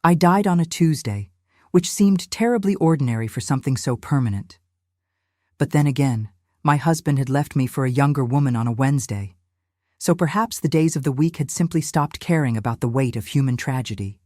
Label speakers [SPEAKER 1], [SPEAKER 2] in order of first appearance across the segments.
[SPEAKER 1] I died on a Tuesday, which seemed terribly ordinary for something so permanent. But then again, my husband had left me for a younger woman on a Wednesday, so perhaps the days of the week had simply stopped caring about the weight of human tragedy.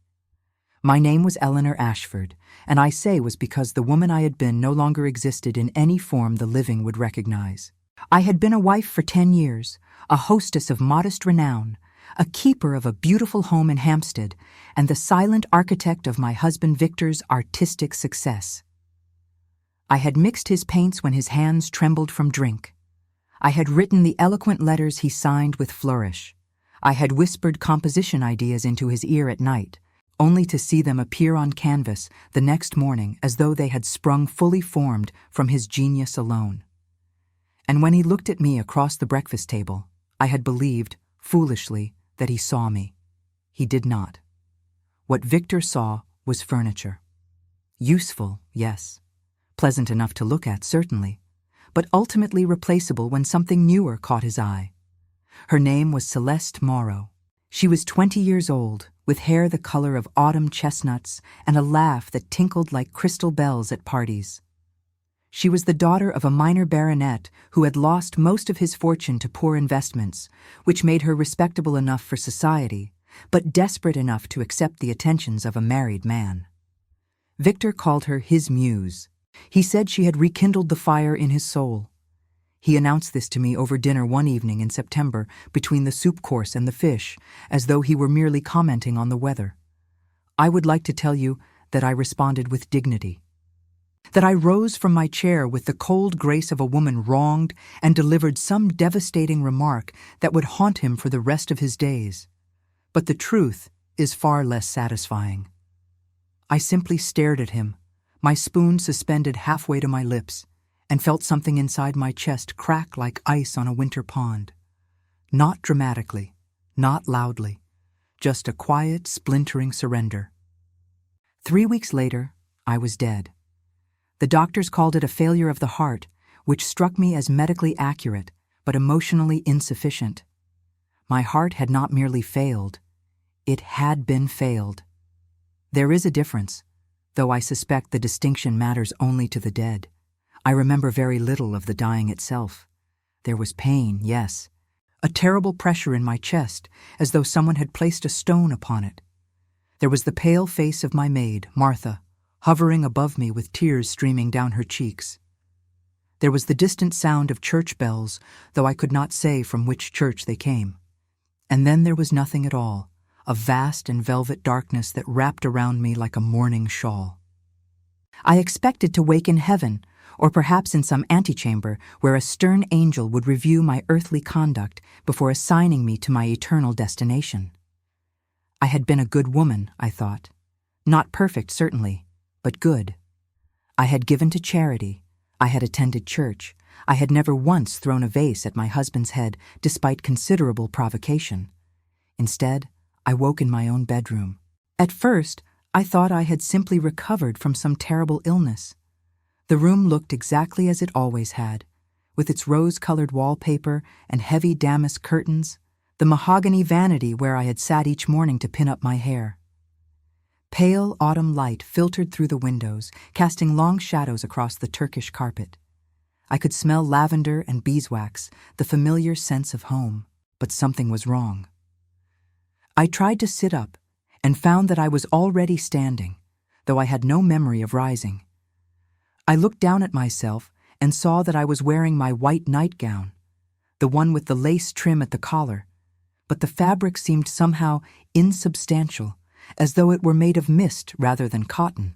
[SPEAKER 1] My name was Eleanor Ashford, and I say was because the woman I had been no longer existed in any form the living would recognize. I had been a wife for 10 years, a hostess of modest renown, a keeper of a beautiful home in Hampstead, and the silent architect of my husband Victor's artistic success. I had mixed his paints when his hands trembled from drink. I had written the eloquent letters he signed with flourish. I had whispered composition ideas into his ear at night, only to see them appear on canvas the next morning as though they had sprung fully formed from his genius alone. And when he looked at me across the breakfast table, I had believed, foolishly, that he saw me. He did not. What Victor saw was furniture. Useful, yes. Pleasant enough to look at, certainly, but ultimately replaceable when something newer caught his eye. Her name was Celeste Morrow. She was 20 years old, with hair the color of autumn chestnuts and a laugh that tinkled like crystal bells at parties. She was the daughter of a minor baronet who had lost most of his fortune to poor investments, which made her respectable enough for society, but desperate enough to accept the attentions of a married man. Victor called her his Muse. He said she had rekindled the fire in his soul. He announced this to me over dinner one evening in September between the soup course and the fish, as though he were merely commenting on the weather. I would like to tell you that I responded with dignity. That I rose from my chair with the cold grace of a woman wronged and delivered some devastating remark that would haunt him for the rest of his days. But the truth is far less satisfying. I simply stared at him, my spoon suspended halfway to my lips, and felt something inside my chest crack like ice on a winter pond. Not dramatically, not loudly, just a quiet, splintering surrender. 3 weeks later, I was dead. The doctors called it a failure of the heart, which struck me as medically accurate, but emotionally insufficient. My heart had not merely failed, it had been failed. There is a difference, though I suspect the distinction matters only to the dead. I remember very little of the dying itself. There was pain, yes, a terrible pressure in my chest, as though someone had placed a stone upon it. There was the pale face of my maid, Martha, hovering above me with tears streaming down her cheeks. There was the distant sound of church bells, though I could not say from which church they came. And then there was nothing at all, a vast and velvet darkness that wrapped around me like a mourning shawl. I expected to wake in heaven, or perhaps in some antechamber where a stern angel would review my earthly conduct before assigning me to my eternal destination. I had been a good woman, I thought. Not perfect, certainly, but good. I had given to charity. I had attended church. I had never once thrown a vase at my husband's head despite considerable provocation. Instead, I woke in my own bedroom. At first, I thought I had simply recovered from some terrible illness. The room looked exactly as it always had, with its rose-colored wallpaper and heavy damask curtains, the mahogany vanity where I had sat each morning to pin up my hair. Pale autumn light filtered through the windows, casting long shadows across the Turkish carpet. I could smell lavender and beeswax, the familiar sense of home, but something was wrong. I tried to sit up and found that I was already standing, though I had no memory of rising. I looked down at myself and saw that I was wearing my white nightgown, the one with the lace trim at the collar, but the fabric seemed somehow insubstantial, as though it were made of mist rather than cotton.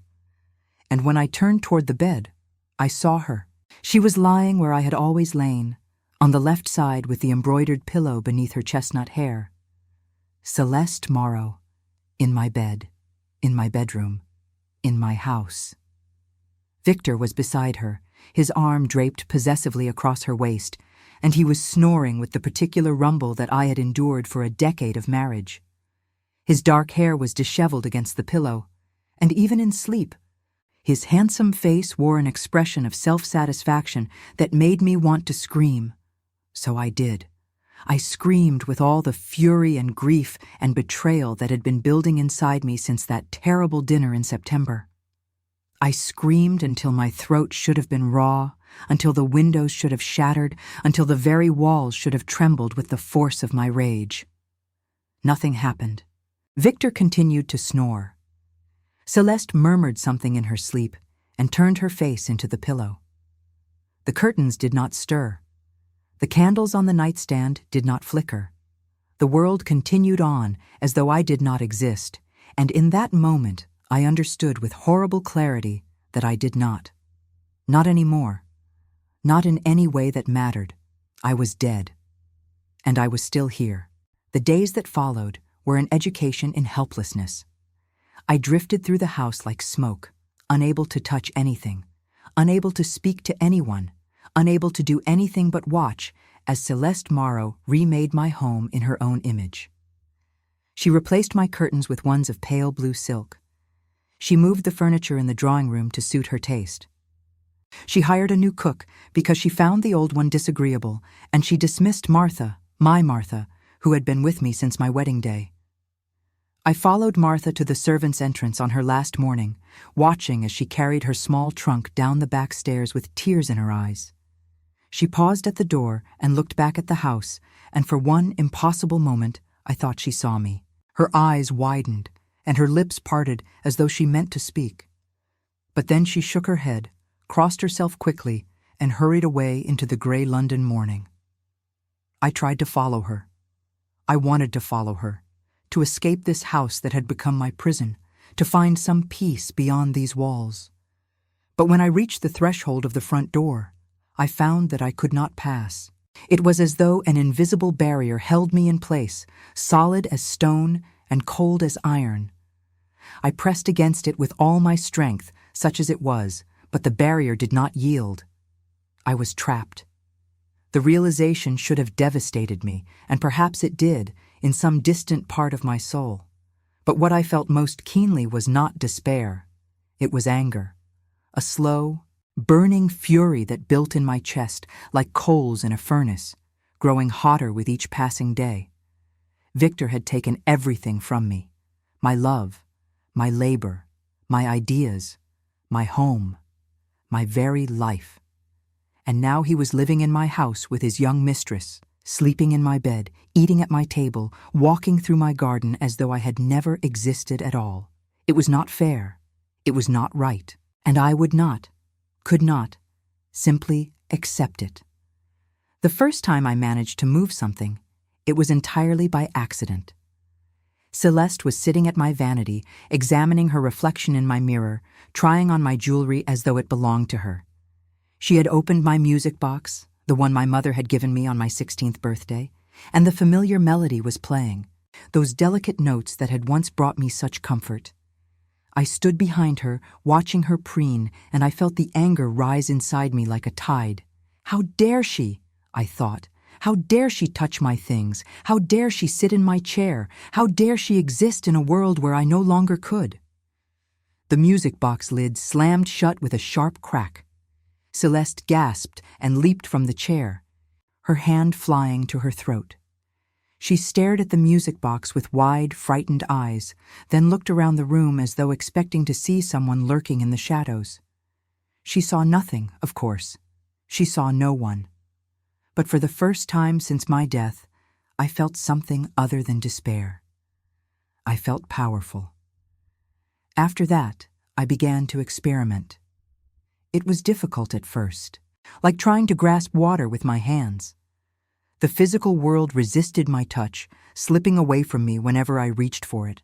[SPEAKER 1] And when I turned toward the bed, I saw her. She was lying where I had always lain, on the left side with the embroidered pillow beneath her chestnut hair. Celeste Morrow, in my bed, in my bedroom, in my house. Victor was beside her, his arm draped possessively across her waist, and he was snoring with the particular rumble that I had endured for a decade of marriage. His dark hair was disheveled against the pillow, and even in sleep, his handsome face wore an expression of self-satisfaction that made me want to scream. So I did. I screamed with all the fury and grief and betrayal that had been building inside me since that terrible dinner in September. I screamed until my throat should have been raw, until the windows should have shattered, until the very walls should have trembled with the force of my rage. Nothing happened. Victor continued to snore. Celeste murmured something in her sleep and turned her face into the pillow. The curtains did not stir. The candles on the nightstand did not flicker. The world continued on as though I did not exist, and in that moment I understood with horrible clarity that I did not. Not anymore. Not in any way that mattered. I was dead. And I was still here. The days that followed were an education in helplessness. I drifted through the house like smoke, unable to touch anything, unable to speak to anyone, unable to do anything but watch as Celeste Morrow remade my home in her own image. She replaced my curtains with ones of pale blue silk. She moved the furniture in the drawing room to suit her taste. She hired a new cook because she found the old one disagreeable, and she dismissed Martha, my Martha, who had been with me since my wedding day. I followed Martha to the servants' entrance on her last morning, watching as she carried her small trunk down the back stairs with tears in her eyes. She paused at the door and looked back at the house, and for one impossible moment I thought she saw me. Her eyes widened, and her lips parted as though she meant to speak. But then she shook her head, crossed herself quickly, and hurried away into the gray London morning. I tried to follow her. I wanted to follow her, to escape this house that had become my prison, to find some peace beyond these walls. But when I reached the threshold of the front door, I found that I could not pass. It was as though an invisible barrier held me in place, solid as stone and cold as iron. I pressed against it with all my strength, such as it was, but the barrier did not yield. I was trapped. The realization should have devastated me, and perhaps it did, in some distant part of my soul. But what I felt most keenly was not despair. It was anger, a slow, burning fury that built in my chest like coals in a furnace, growing hotter with each passing day. Victor had taken everything from me: my love, my labor, my ideas, my home, my very life. And now he was living in my house with his young mistress, sleeping in my bed, eating at my table, walking through my garden as though I had never existed at all. It was not fair. It was not right. And I would not, could not, simply accept it. The first time I managed to move something, it was entirely by accident. Celeste was sitting at my vanity, examining her reflection in my mirror, trying on my jewelry as though it belonged to her. She had opened my music box, the one my mother had given me on my 16th birthday, and the familiar melody was playing, those delicate notes that had once brought me such comfort. I stood behind her, watching her preen, and I felt the anger rise inside me like a tide. How dare she? I thought. How dare she touch my things? How dare she sit in my chair? How dare she exist in a world where I no longer could? The music box lid slammed shut with a sharp crack. Celeste gasped and leaped from the chair, her hand flying to her throat. She stared at the music box with wide, frightened eyes, then looked around the room as though expecting to see someone lurking in the shadows. She saw nothing, of course. She saw no one. But for the first time since my death, I felt something other than despair. I felt powerful. After that, I began to experiment. It was difficult at first, like trying to grasp water with my hands. The physical world resisted my touch, slipping away from me whenever I reached for it.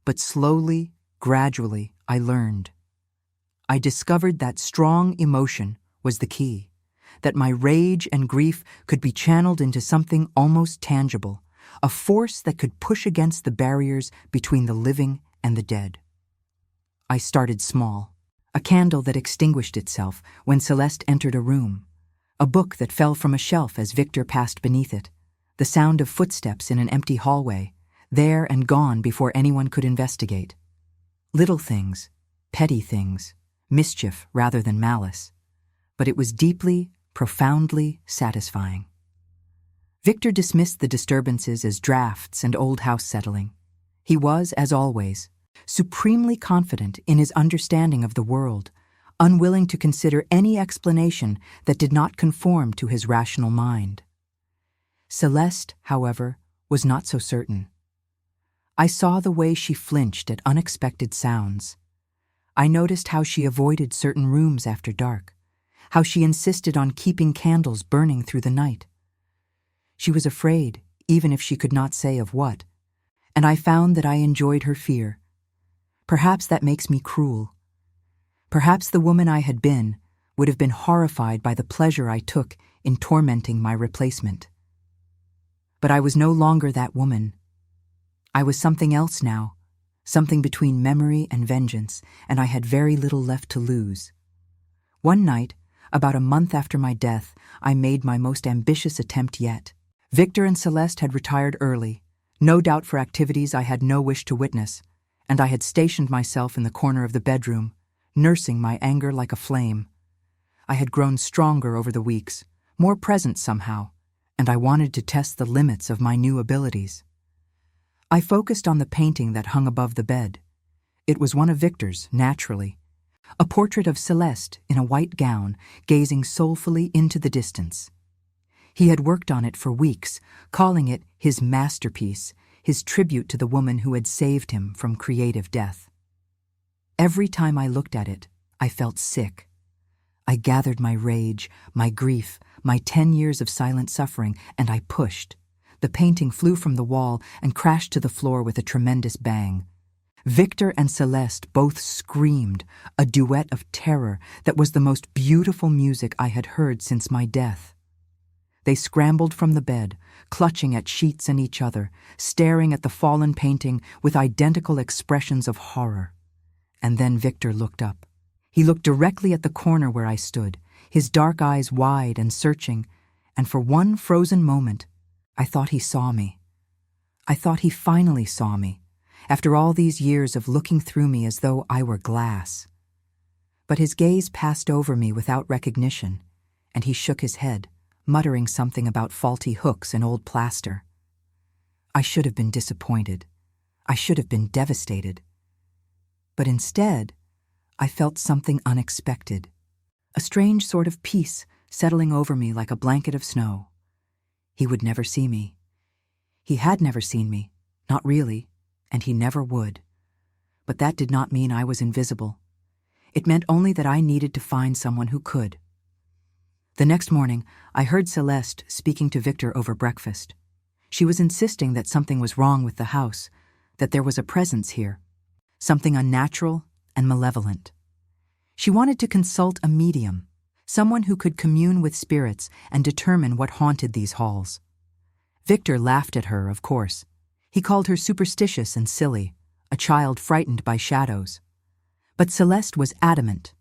[SPEAKER 1] But slowly, gradually, I learned. I discovered that strong emotion was the key, that my rage and grief could be channeled into something almost tangible, a force that could push against the barriers between the living and the dead. I started small. A candle that extinguished itself when Celeste entered a room, a book that fell from a shelf as Victor passed beneath it, the sound of footsteps in an empty hallway, there and gone before anyone could investigate. Little things, petty things, mischief rather than malice, but it was deeply, profoundly satisfying. Victor dismissed the disturbances as drafts and old house settling. He was, as always, supremely confident in his understanding of the world, unwilling to consider any explanation that did not conform to his rational mind. Celeste, however, was not so certain. I saw the way she flinched at unexpected sounds. I noticed how she avoided certain rooms after dark, how she insisted on keeping candles burning through the night. She was afraid, even if she could not say of what, and I found that I enjoyed her fear. Perhaps that makes me cruel. Perhaps the woman I had been would have been horrified by the pleasure I took in tormenting my replacement. But I was no longer that woman. I was something else now, something between memory and vengeance, and I had very little left to lose. One night, about a month after my death, I made my most ambitious attempt yet. Victor and Celeste had retired early, no doubt for activities I had no wish to witness, and I had stationed myself in the corner of the bedroom, nursing my anger like a flame. I had grown stronger over the weeks, more present somehow, and I wanted to test the limits of my new abilities. I focused on the painting that hung above the bed. It was one of Victor's, naturally. A portrait of Celeste in a white gown, gazing soulfully into the distance. He had worked on it for weeks, calling it his masterpiece, his tribute to the woman who had saved him from creative death. Every time I looked at it, I felt sick. I gathered my rage, my grief, my 10 years of silent suffering, and I pushed. The painting flew from the wall and crashed to the floor with a tremendous bang. Victor and Celeste both screamed, a duet of terror that was the most beautiful music I had heard since my death. They scrambled from the bed, clutching at sheets and each other, staring at the fallen painting with identical expressions of horror. And then Victor looked up. He looked directly at the corner where I stood, his dark eyes wide and searching, and for one frozen moment, I thought he saw me. I thought he finally saw me, after all these years of looking through me as though I were glass. But his gaze passed over me without recognition, and he shook his head, muttering something about faulty hooks and old plaster. I should have been disappointed. I should have been devastated. But instead, I felt something unexpected, a strange sort of peace settling over me like a blanket of snow. He would never see me. He had never seen me, not really, and he never would. But that did not mean I was invisible. It meant only that I needed to find someone who could. The next morning, I heard Celeste speaking to Victor over breakfast. She was insisting that something was wrong with the house, that there was a presence here, something unnatural and malevolent. She wanted to consult a medium, someone who could commune with spirits and determine what haunted these halls. Victor laughed at her, of course. He called her superstitious and silly, a child frightened by shadows. But Celeste was adamant,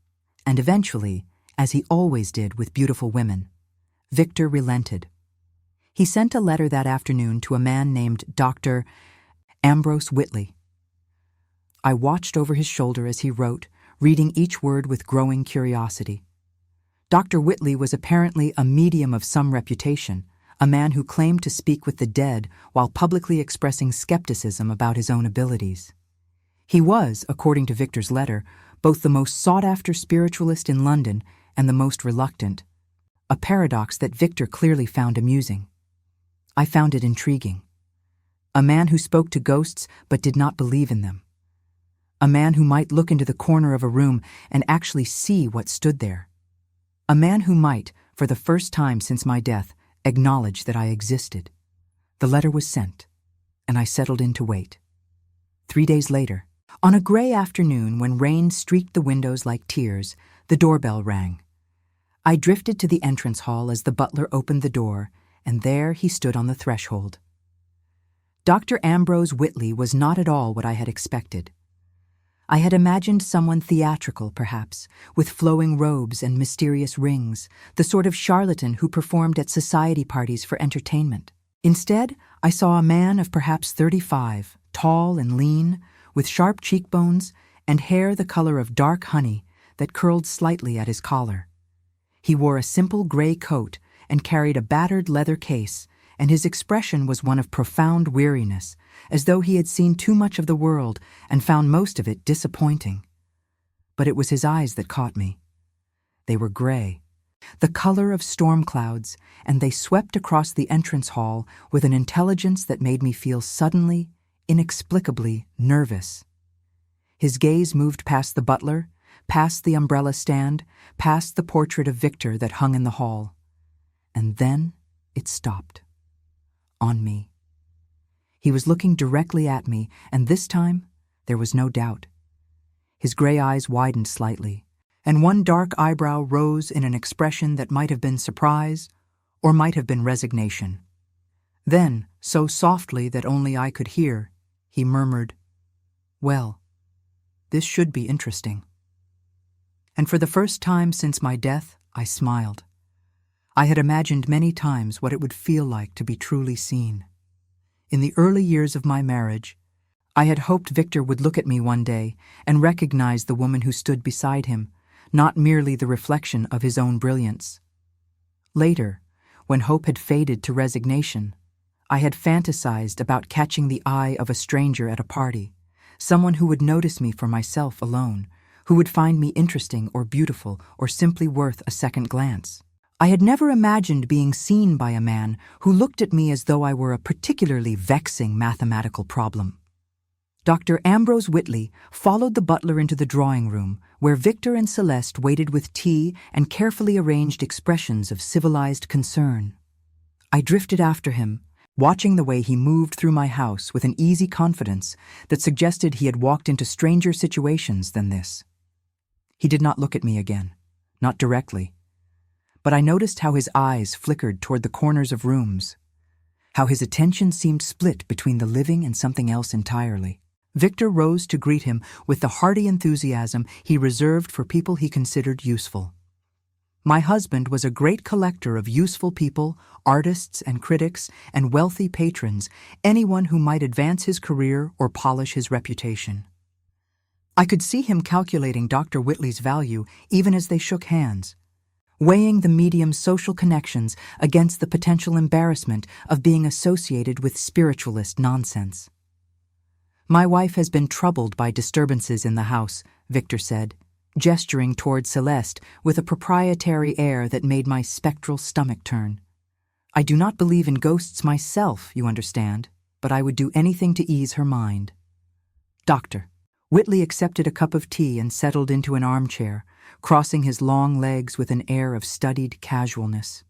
[SPEAKER 1] and eventually, as he always did with beautiful women, Victor relented. He sent a letter that afternoon to a man named Dr. Ambrose Whitley. I watched over his shoulder as he wrote, reading each word with growing curiosity. Dr. Whitley was apparently a medium of some reputation, a man who claimed to speak with the dead while publicly expressing skepticism about his own abilities. He was, according to Victor's letter, both the most sought-after spiritualist in London and the most reluctant, a paradox that Victor clearly found amusing. I found it intriguing. A man who spoke to ghosts but did not believe in them. A man who might look into the corner of a room and actually see what stood there. A man who might, for the first time since my death, acknowledge that I existed. The letter was sent, and I settled in to wait. 3 days later, on a gray afternoon when rain streaked the windows like tears, the doorbell rang. I drifted to the entrance hall as the butler opened the door, and there he stood on the threshold. Dr. Ambrose Whitley was not at all what I had expected. I had imagined someone theatrical, perhaps, with flowing robes and mysterious rings, the sort of charlatan who performed at society parties for entertainment. Instead, I saw a man of perhaps 35, tall and lean, with sharp cheekbones and hair the color of dark honey that curled slightly at his collar. He wore a simple gray coat and carried a battered leather case, and his expression was one of profound weariness, as though he had seen too much of the world and found most of it disappointing. But it was his eyes that caught me. They were gray, the color of storm clouds, and they swept across the entrance hall with an intelligence that made me feel suddenly, inexplicably nervous. His gaze moved past the butler, past the umbrella stand, past the portrait of Victor that hung in the hall. And then it stopped. On me. He was looking directly at me, and this time there was no doubt. His gray eyes widened slightly, and one dark eyebrow rose in an expression that might have been surprise or might have been resignation. Then, so softly that only I could hear, he murmured, "Well, this should be interesting." And for the first time since my death, I smiled. I had imagined many times what it would feel like to be truly seen. In the early years of my marriage, I had hoped Victor would look at me one day and recognize the woman who stood beside him, not merely the reflection of his own brilliance. Later, when hope had faded to resignation, I had fantasized about catching the eye of a stranger at a party, someone who would notice me for myself alone, who would find me interesting or beautiful or simply worth a second glance. I had never imagined being seen by a man who looked at me as though I were a particularly vexing mathematical problem. Dr. Ambrose Whitley followed the butler into the drawing room, where Victor and Celeste waited with tea and carefully arranged expressions of civilized concern. I drifted after him, watching the way he moved through my house with an easy confidence that suggested he had walked into stranger situations than this. He did not look at me again, not directly, but I noticed how his eyes flickered toward the corners of rooms, how his attention seemed split between the living and something else entirely. Victor rose to greet him with the hearty enthusiasm he reserved for people he considered useful. My husband was a great collector of useful people, artists and critics, and wealthy patrons, anyone who might advance his career or polish his reputation. I could see him calculating Dr. Whitley's value even as they shook hands, weighing the medium's social connections against the potential embarrassment of being associated with spiritualist nonsense. "My wife has been troubled by disturbances in the house," Victor said, gesturing toward Celeste with a proprietary air that made my spectral stomach turn. "I do not believe in ghosts myself, you understand, but I would do anything to ease her mind." "Doctor." Whitley accepted a cup of tea and settled into an armchair, crossing his long legs with an air of studied casualness.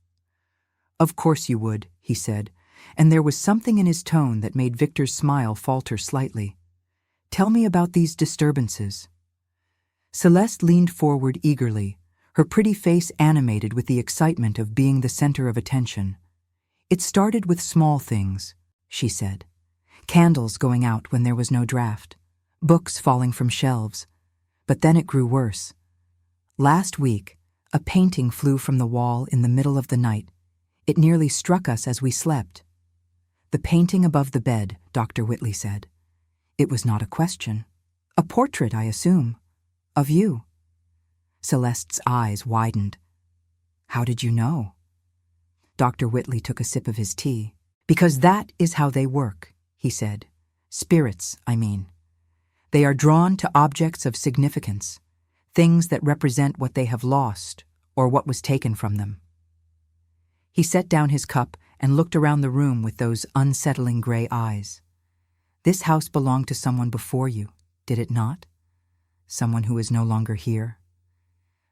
[SPEAKER 1] "Of course you would," he said, and there was something in his tone that made Victor's smile falter slightly. "Tell me about these disturbances." Celeste leaned forward eagerly, her pretty face animated with the excitement of being the center of attention. "It started with small things," she said. "Candles going out when there was no draft, books falling from shelves. But then it grew worse. Last week, a painting flew from the wall in the middle of the night. It nearly struck us as we slept." "The painting above the bed," Dr. Whitley said. "It was not a question. A portrait, I assume. Of you." Celeste's eyes widened. "How did you know?" Dr. Whitley took a sip of his tea. "Because that is how they work," he said. "Spirits, I mean. They are drawn to objects of significance, things that represent what they have lost or what was taken from them." He set down his cup and looked around the room with those unsettling gray eyes. "This house belonged to someone before you, did it not? Someone who is no longer here?"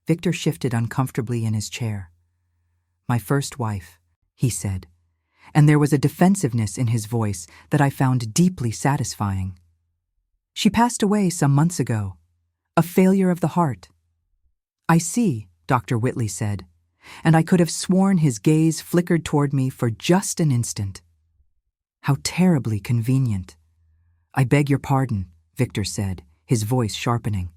[SPEAKER 1] Victor shifted uncomfortably in his chair. "My first wife," he said, and there was a defensiveness in his voice that I found deeply satisfying. "She passed away some months ago. A failure of the heart." "I see," Dr. Whitley said, and I could have sworn his gaze flickered toward me for just an instant. "How terribly convenient." "I beg your pardon," Victor said, his voice sharpening.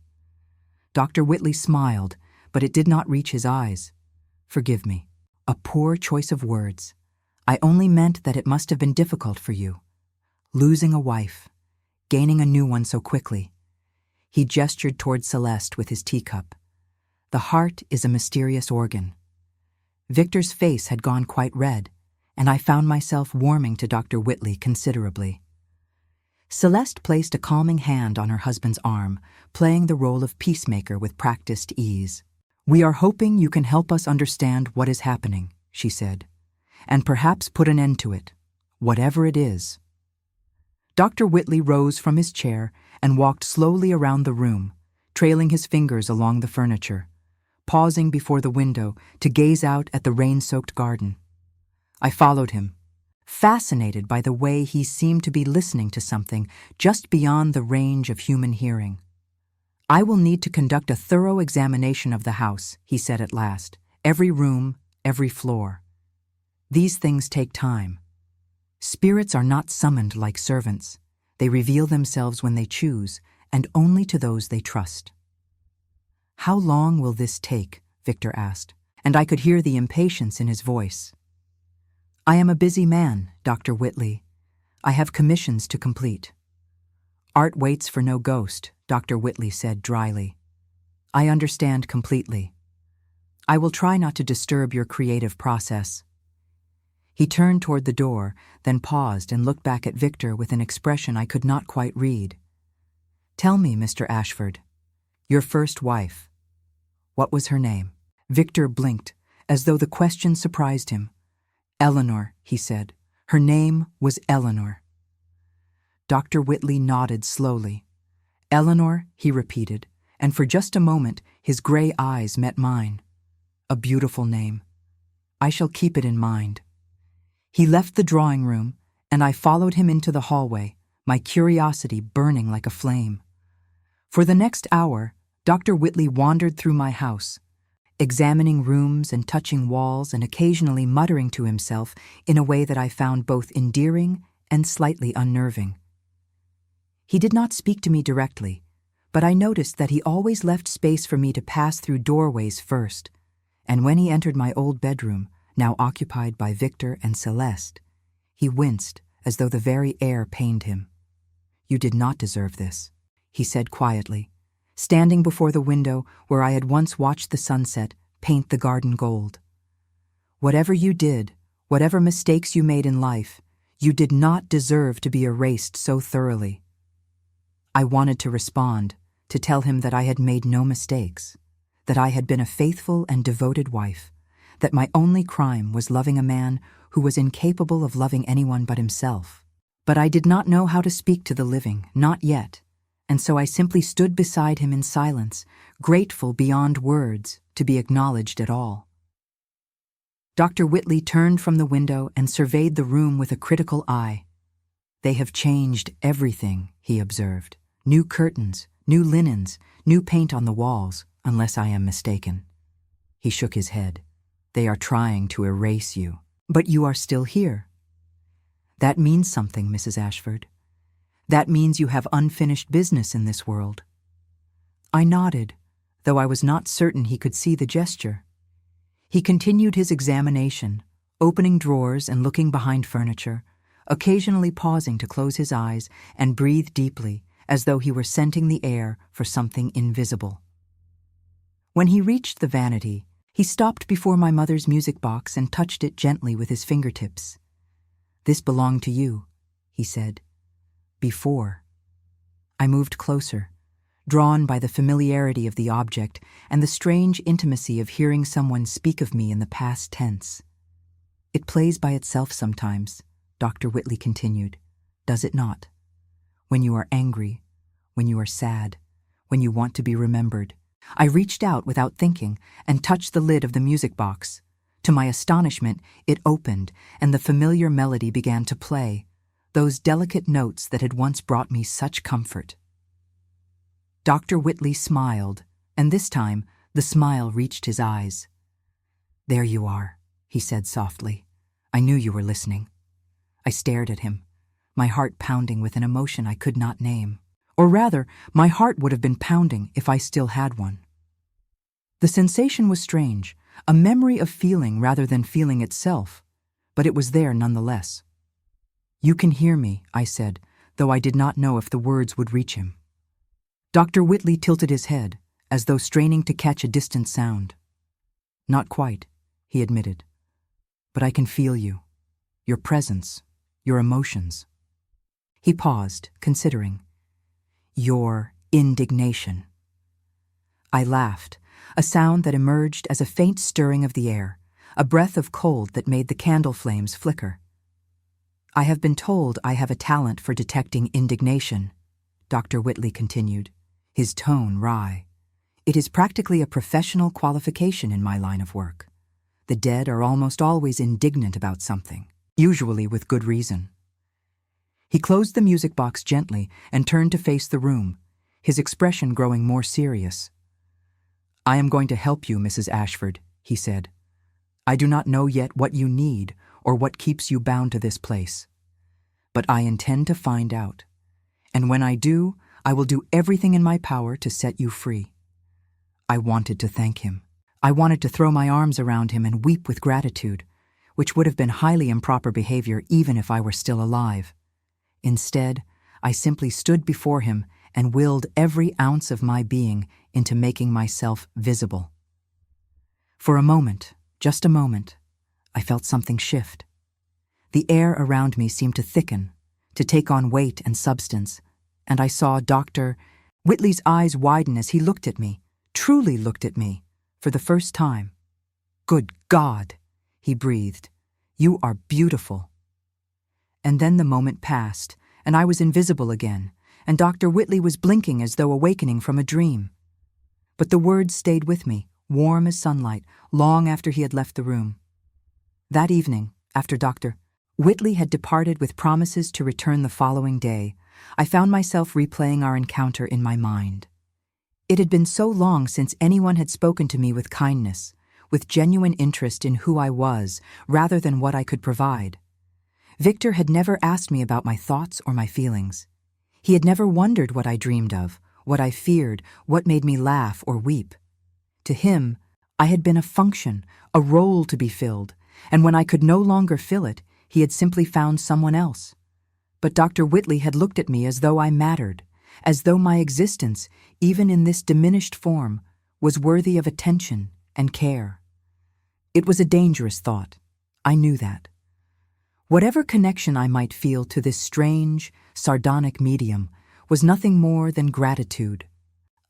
[SPEAKER 1] Dr. Whitley smiled, but it did not reach his eyes. "Forgive me. A poor choice of words. I only meant that it must have been difficult for you. Losing a wife, gaining a new one so quickly." He gestured toward Celeste with his teacup. "The heart is a mysterious organ." Victor's face had gone quite red, and I found myself warming to Dr. Whitley considerably. Celeste placed a calming hand on her husband's arm, playing the role of peacemaker with practiced ease. "We are hoping you can help us understand what is happening," she said, "and perhaps put an end to it, whatever it is." Dr. Whitley rose from his chair and walked slowly around the room, trailing his fingers along the furniture, pausing before the window to gaze out at the rain-soaked garden. I followed him, fascinated by the way he seemed to be listening to something just beyond the range of human hearing. "I will need to conduct a thorough examination of the house," he said at last. "Every room, every floor. These things take time. Spirits are not summoned like servants. They reveal themselves when they choose, and only to those they trust." "How long will this take?" Victor asked, and I could hear the impatience in his voice. "I am a busy man, Dr. Whitley. I have commissions to complete." "Art waits for no ghost," Dr. Whitley said dryly. "I understand completely. I will try not to disturb your creative process." He turned toward the door, then paused and looked back at Victor with an expression I could not quite read. "Tell me, Mr. Ashford, your first wife. What was her name?" Victor blinked, as though the question surprised him. "Eleanor," he said. "Her name was Eleanor." Dr. Whitley nodded slowly. "Eleanor," he repeated, and for just a moment his gray eyes met mine. "A beautiful name. I shall keep it in mind." He left the drawing room, and I followed him into the hallway, my curiosity burning like a flame. For the next hour, Dr. Whitley wandered through my house, examining rooms and touching walls and occasionally muttering to himself in a way that I found both endearing and slightly unnerving. He did not speak to me directly, but I noticed that he always left space for me to pass through doorways first, and when he entered my old bedroom, now occupied by Victor and Celeste, he winced as though the very air pained him. "You did not deserve this," he said quietly, standing before the window where I had once watched the sunset paint the garden gold. "Whatever you did, whatever mistakes you made in life, you did not deserve to be erased so thoroughly." I wanted to respond, to tell him that I had made no mistakes, that I had been a faithful and devoted wife, that my only crime was loving a man who was incapable of loving anyone but himself. But I did not know how to speak to the living, not yet, and so I simply stood beside him in silence, grateful beyond words to be acknowledged at all. Dr. Whitley turned from the window and surveyed the room with a critical eye. "They have changed everything," he observed. "New curtains, new linens, new paint on the walls, unless I am mistaken." He shook his head. "They are trying to erase you. But you are still here. That means something, Mrs. Ashford. That means you have unfinished business in this world." I nodded, though I was not certain he could see the gesture. He continued his examination, opening drawers and looking behind furniture, occasionally pausing to close his eyes and breathe deeply, as though he were scenting the air for something invisible. When he reached the vanity, he stopped before my mother's music box and touched it gently with his fingertips. "This belonged to you," he said. "Before." I moved closer, drawn by the familiarity of the object and the strange intimacy of hearing someone speak of me in the past tense. "It plays by itself sometimes," Dr. Whitley continued, "does it not? When you are angry, when you are sad, when you want to be remembered." I reached out without thinking and touched the lid of the music box. To my astonishment, it opened, and the familiar melody began to play, those delicate notes that had once brought me such comfort. Dr. Whitley smiled, and this time the smile reached his eyes. "There you are," he said softly. "I knew you were listening." I stared at him, my heart pounding with an emotion I could not name. Or rather, my heart would have been pounding if I still had one. The sensation was strange, a memory of feeling rather than feeling itself, but it was there nonetheless. "You can hear me," I said, though I did not know if the words would reach him. Dr. Whitley tilted his head, as though straining to catch a distant sound. "Not quite," he admitted, "but I can feel you. your presence, your emotions. He paused, considering. Your indignation. I laughed, a sound that emerged as a faint stirring of the air, a breath of cold that made the candle flames flicker. I have been told I have a talent for detecting indignation, Dr. Whitley continued, his tone wry. It is practically a professional qualification in my line of work. The dead are almost always indignant about something, usually with good reason. He closed the music box gently and turned to face the room, his expression growing more serious. I am going to help you, Mrs. Ashford, he said. I do not know yet what you need or what keeps you bound to this place. But I intend to find out. And when I do, I will do everything in my power to set you free. I wanted to thank him. I wanted to throw my arms around him and weep with gratitude, which would have been highly improper behavior even if I were still alive. Instead, I simply stood before him and willed every ounce of my being into making myself visible. For a moment, just a moment, I felt something shift. The air around me seemed to thicken, to take on weight and substance, and I saw Dr. Whitley's eyes widen as he looked at me, truly looked at me, for the first time. Good God, he breathed. You are beautiful. And then the moment passed, and I was invisible again, and Dr. Whitley was blinking as though awakening from a dream. But the words stayed with me, warm as sunlight, long after he had left the room. That evening, after Dr. Whitley had departed with promises to return the following day, I found myself replaying our encounter in my mind. It had been so long since anyone had spoken to me with kindness, with genuine interest in who I was, rather than what I could provide. Victor had never asked me about my thoughts or my feelings. He had never wondered what I dreamed of, what I feared, what made me laugh or weep. To him, I had been a function, a role to be filled, and when I could no longer fill it, he had simply found someone else. But Dr. Whitley had looked at me as though I mattered, as though my existence, even in this diminished form, was worthy of attention and care. It was a dangerous thought. I knew that. Whatever connection I might feel to this strange, sardonic medium was nothing more than gratitude,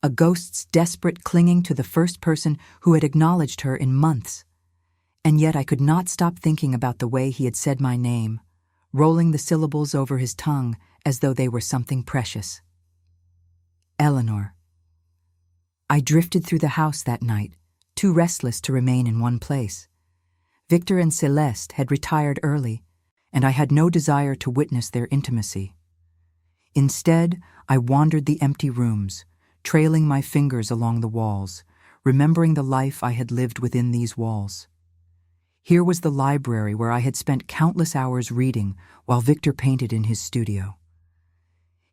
[SPEAKER 1] a ghost's desperate clinging to the first person who had acknowledged her in months. And yet I could not stop thinking about the way he had said my name, rolling the syllables over his tongue as though they were something precious. Eleanor. I drifted through the house that night, too restless to remain in one place. Victor and Celeste had retired early, and I had no desire to witness their intimacy. Instead, I wandered the empty rooms, trailing my fingers along the walls, remembering the life I had lived within these walls. Here was the library where I had spent countless hours reading while Victor painted in his studio.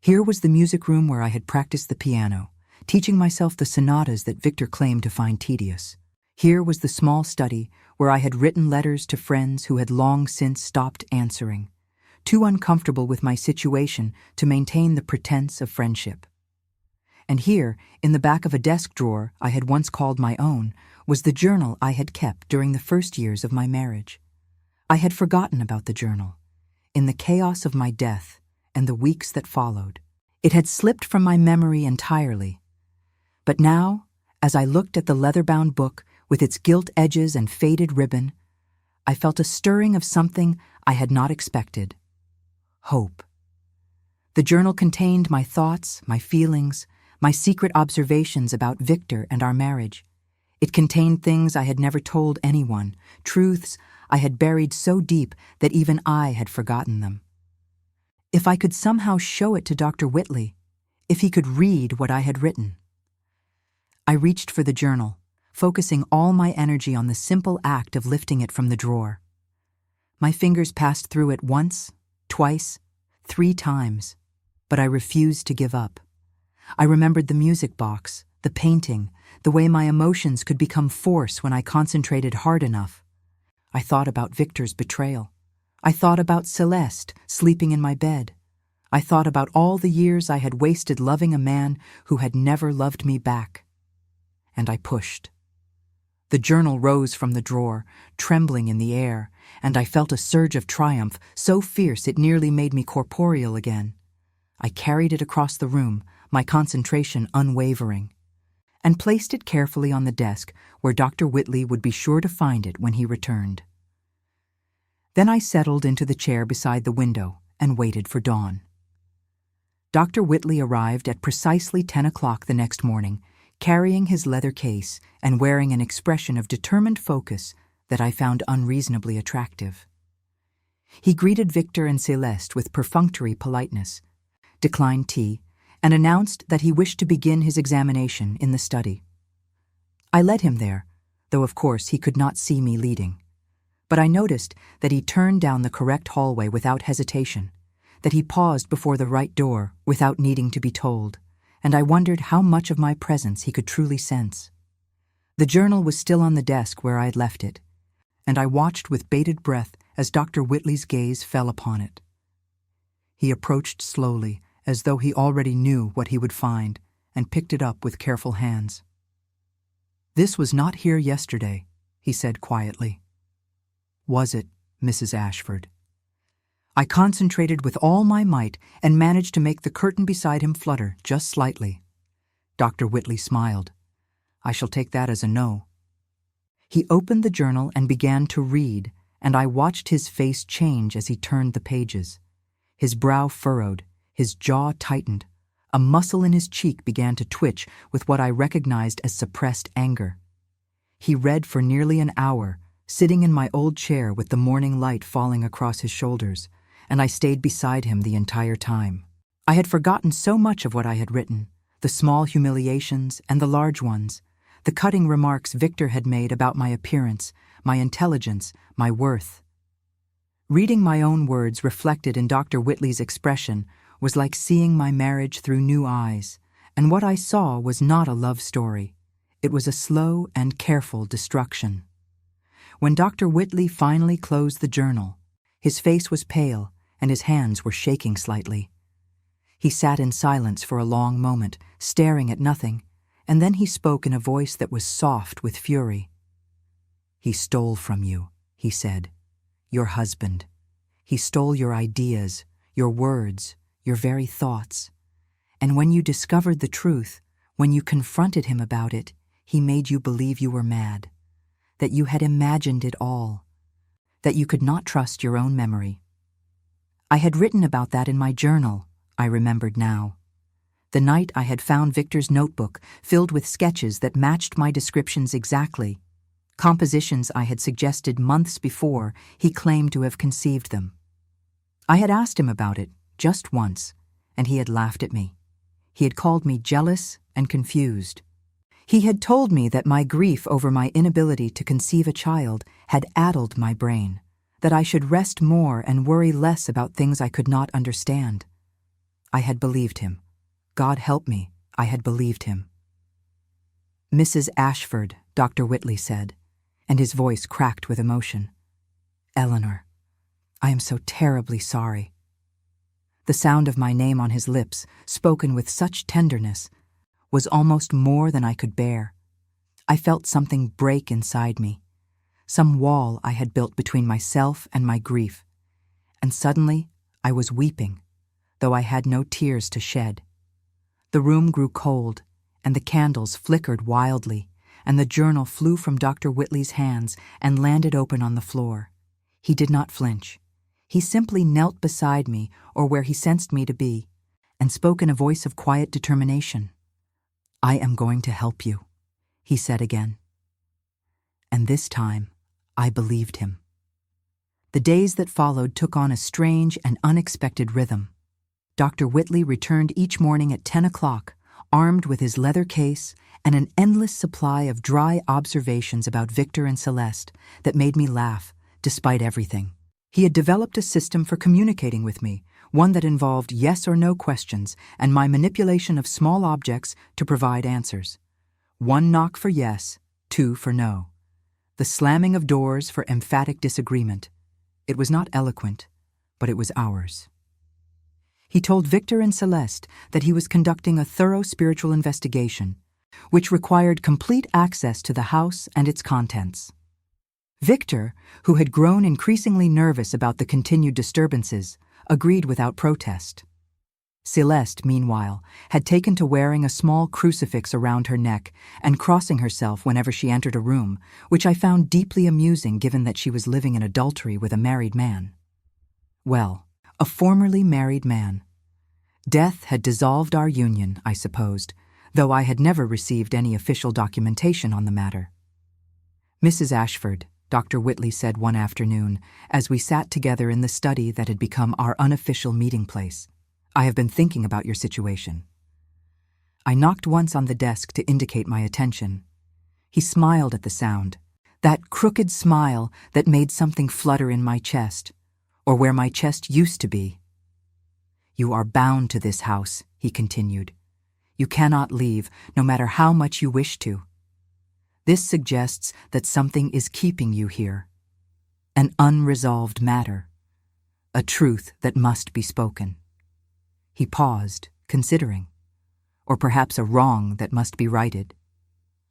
[SPEAKER 1] Here was the music room where I had practiced the piano, teaching myself the sonatas that Victor claimed to find tedious. Here was the small study where I had written letters to friends who had long since stopped answering, too uncomfortable with my situation to maintain the pretense of friendship. And here, in the back of a desk drawer I had once called my own, was the journal I had kept during the first years of my marriage. I had forgotten about the journal. In the chaos of my death and the weeks that followed, it had slipped from my memory entirely. But now, as I looked at the leather-bound book with its gilt edges and faded ribbon, I felt a stirring of something I had not expected. Hope. The journal contained my thoughts, my feelings, my secret observations about Victor and our marriage. It contained things I had never told anyone, truths I had buried so deep that even I had forgotten them. If I could somehow show it to Dr. Whitley, if he could read what I had written. I reached for the journal, focusing all my energy on the simple act of lifting it from the drawer. My fingers passed through it once, twice, 3 times, but I refused to give up. I remembered the music box, the painting, the way my emotions could become force when I concentrated hard enough. I thought about Victor's betrayal. I thought about Celeste sleeping in my bed. I thought about all the years I had wasted loving a man who had never loved me back. And I pushed. The journal rose from the drawer, trembling in the air, and I felt a surge of triumph so fierce it nearly made me corporeal again. I carried it across the room, my concentration unwavering, and placed it carefully on the desk where Dr. Whitley would be sure to find it when he returned. Then I settled into the chair beside the window and waited for dawn. Dr. Whitley arrived at precisely 10 o'clock the next morning, carrying his leather case and wearing an expression of determined focus that I found unreasonably attractive. He greeted Victor and Celeste with perfunctory politeness, declined tea, and announced that he wished to begin his examination in the study. I led him there, though of course he could not see me leading. But I noticed that he turned down the correct hallway without hesitation, that he paused before the right door without needing to be told, and I wondered how much of my presence he could truly sense. The journal was still on the desk where I had left it, and I watched with bated breath as Dr. Whitley's gaze fell upon it. He approached slowly, as though he already knew what he would find, and picked it up with careful hands. "This was not here yesterday," he said quietly. "Was it, Mrs. Ashford?" I concentrated with all my might and managed to make the curtain beside him flutter just slightly. Dr. Whitley smiled. "I shall take that as a no." He opened the journal and began to read, and I watched his face change as he turned the pages. His brow furrowed, his jaw tightened. A muscle in his cheek began to twitch with what I recognized as suppressed anger. He read for nearly an hour, sitting in my old chair with the morning light falling across his shoulders, and I stayed beside him the entire time. I had forgotten so much of what I had written, the small humiliations and the large ones, the cutting remarks Victor had made about my appearance, my intelligence, my worth. Reading my own words reflected in Dr. Whitley's expression was like seeing my marriage through new eyes, and what I saw was not a love story. It was a slow and careful destruction. When Dr. Whitley finally closed the journal, his face was pale and his hands were shaking slightly. He sat in silence for a long moment, staring at nothing, and then he spoke in a voice that was soft with fury. "He stole from you," he said, "your husband. He stole your ideas, your words, your very thoughts. And when you discovered the truth, when you confronted him about it, he made you believe you were mad, that you had imagined it all, that you could not trust your own memory." I had written about that in my journal, I remembered now. The night I had found Victor's notebook filled with sketches that matched my descriptions exactly. Compositions I had suggested months before, he claimed to have conceived them. I had asked him about it, just once, and he had laughed at me. He had called me jealous and confused. He had told me that my grief over my inability to conceive a child had addled my brain, that I should rest more and worry less about things I could not understand. I had believed him. God help me, I had believed him. "Mrs. Ashford," Dr. Whitley said, and his voice cracked with emotion. "Eleanor, I am so terribly sorry." The sound of my name on his lips, spoken with such tenderness, was almost more than I could bear. I felt something break inside me, some wall I had built between myself and my grief, and suddenly I was weeping, though I had no tears to shed. The room grew cold, and the candles flickered wildly, and the journal flew from Dr. Whitley's hands and landed open on the floor. He did not flinch. He simply knelt beside me, or where he sensed me to be, and spoke in a voice of quiet determination. "I am going to help you," he said again. And this time, I believed him. The days that followed took on a strange and unexpected rhythm. Dr. Whitley returned each morning at 10 o'clock, armed with his leather case and an endless supply of dry observations about Victor and Celeste that made me laugh, despite everything. He had developed a system for communicating with me, one that involved yes or no questions and my manipulation of small objects to provide answers. 1 knock for yes, 2 for no. The slamming of doors for emphatic disagreement. It was not eloquent, but it was ours. He told Victor and Celeste that he was conducting a thorough spiritual investigation, which required complete access to the house and its contents. Victor, who had grown increasingly nervous about the continued disturbances, agreed without protest. Celeste, meanwhile, had taken to wearing a small crucifix around her neck and crossing herself whenever she entered a room, which I found deeply amusing given that she was living in adultery with a married man. Well, a formerly married man. Death had dissolved our union, I supposed, though I had never received any official documentation on the matter. "Mrs. Ashford," Dr. Whitley said one afternoon, as we sat together in the study that had become our unofficial meeting place, "I have been thinking about your situation." I knocked once on the desk to indicate my attention. He smiled at the sound, that crooked smile that made something flutter in my chest, or where my chest used to be. "You are bound to this house," he continued. "You cannot leave, no matter how much you wish to. This suggests that something is keeping you here. An unresolved matter. A truth that must be spoken." He paused, considering. Or perhaps a wrong that must be righted.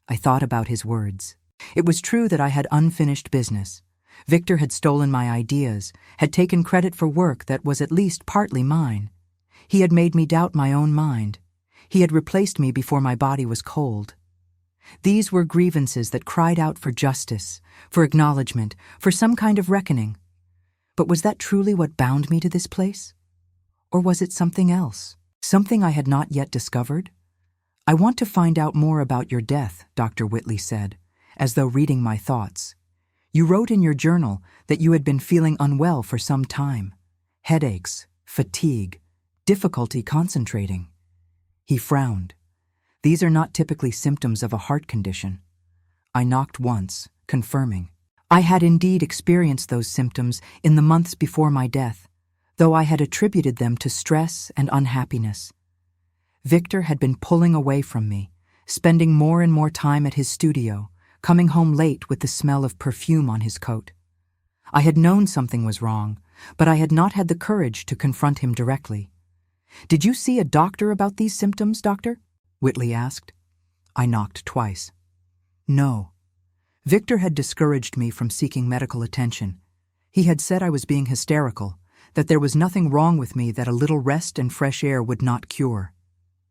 [SPEAKER 1] I thought about his words. It was true that I had unfinished business. Victor had stolen my ideas, had taken credit for work that was at least partly mine. He had made me doubt my own mind. He had replaced me before my body was cold. These were grievances that cried out for justice, for acknowledgement, for some kind of reckoning. But was that truly what bound me to this place? Or was it something else? Something I had not yet discovered? "I want to find out more about your death," Dr. Whitley said, as though reading my thoughts. "You wrote in your journal that you had been feeling unwell for some time. Headaches, fatigue, difficulty concentrating." He frowned. "These are not typically symptoms of a heart condition." I knocked once, confirming. I had indeed experienced those symptoms in the months before my death, though I had attributed them to stress and unhappiness. Victor had been pulling away from me, spending more and more time at his studio, coming home late with the smell of perfume on his coat. I had known something was wrong, but I had not had the courage to confront him directly. "Did you see a doctor about these symptoms, doctor?" Whitley asked. I knocked twice. "No." Victor had discouraged me from seeking medical attention. He had said I was being hysterical, that there was nothing wrong with me that a little rest and fresh air would not cure.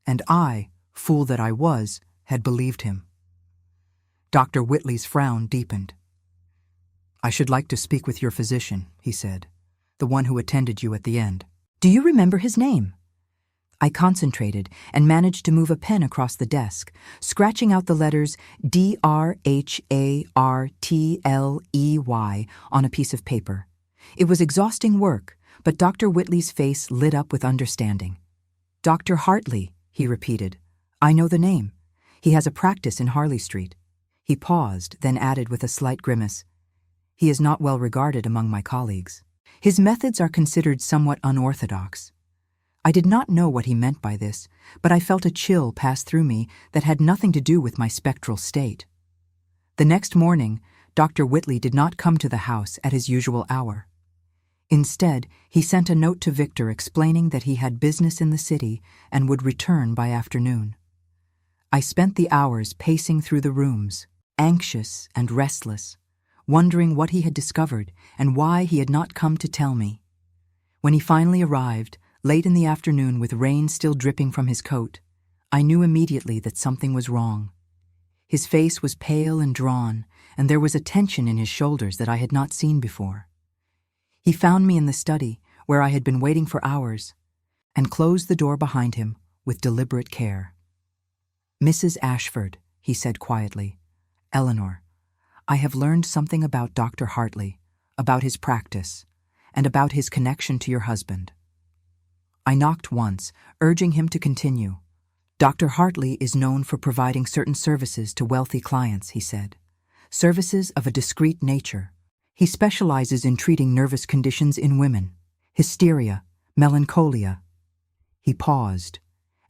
[SPEAKER 1] And I, fool that I was, had believed him. Dr. Whitley's frown deepened. "I should like to speak with your physician," he said, "the one who attended you at the end." "Do you remember his name?" I concentrated and managed to move a pen across the desk, scratching out the letters DRHARTLEY on a piece of paper. It was exhausting work, but Dr. Whitley's face lit up with understanding. "Dr. Hartley," he repeated. "I know the name. He has a practice in Harley Street." He paused, then added with a slight grimace, "He is not well regarded among my colleagues. His methods are considered somewhat unorthodox." I did not know what he meant by this, but I felt a chill pass through me that had nothing to do with my spectral state. The next morning, Dr. Whitley did not come to the house at his usual hour. Instead, he sent a note to Victor explaining that he had business in the city and would return by afternoon. I spent the hours pacing through the rooms, anxious and restless, wondering what he had discovered and why he had not come to tell me. When he finally arrived, late in the afternoon with rain still dripping from his coat, I knew immediately that something was wrong. His face was pale and drawn, and there was a tension in his shoulders that I had not seen before. He found me in the study, where I had been waiting for hours, and closed the door behind him with deliberate care. "Mrs. Ashford," he said quietly, "Eleanor, I have learned something about Dr. Hartley, about his practice, and about his connection to your husband." I knocked once, urging him to continue. "Dr. Hartley is known for providing certain services to wealthy clients," he said. "Services of a discreet nature. He specializes in treating nervous conditions in women, hysteria, melancholia." He paused,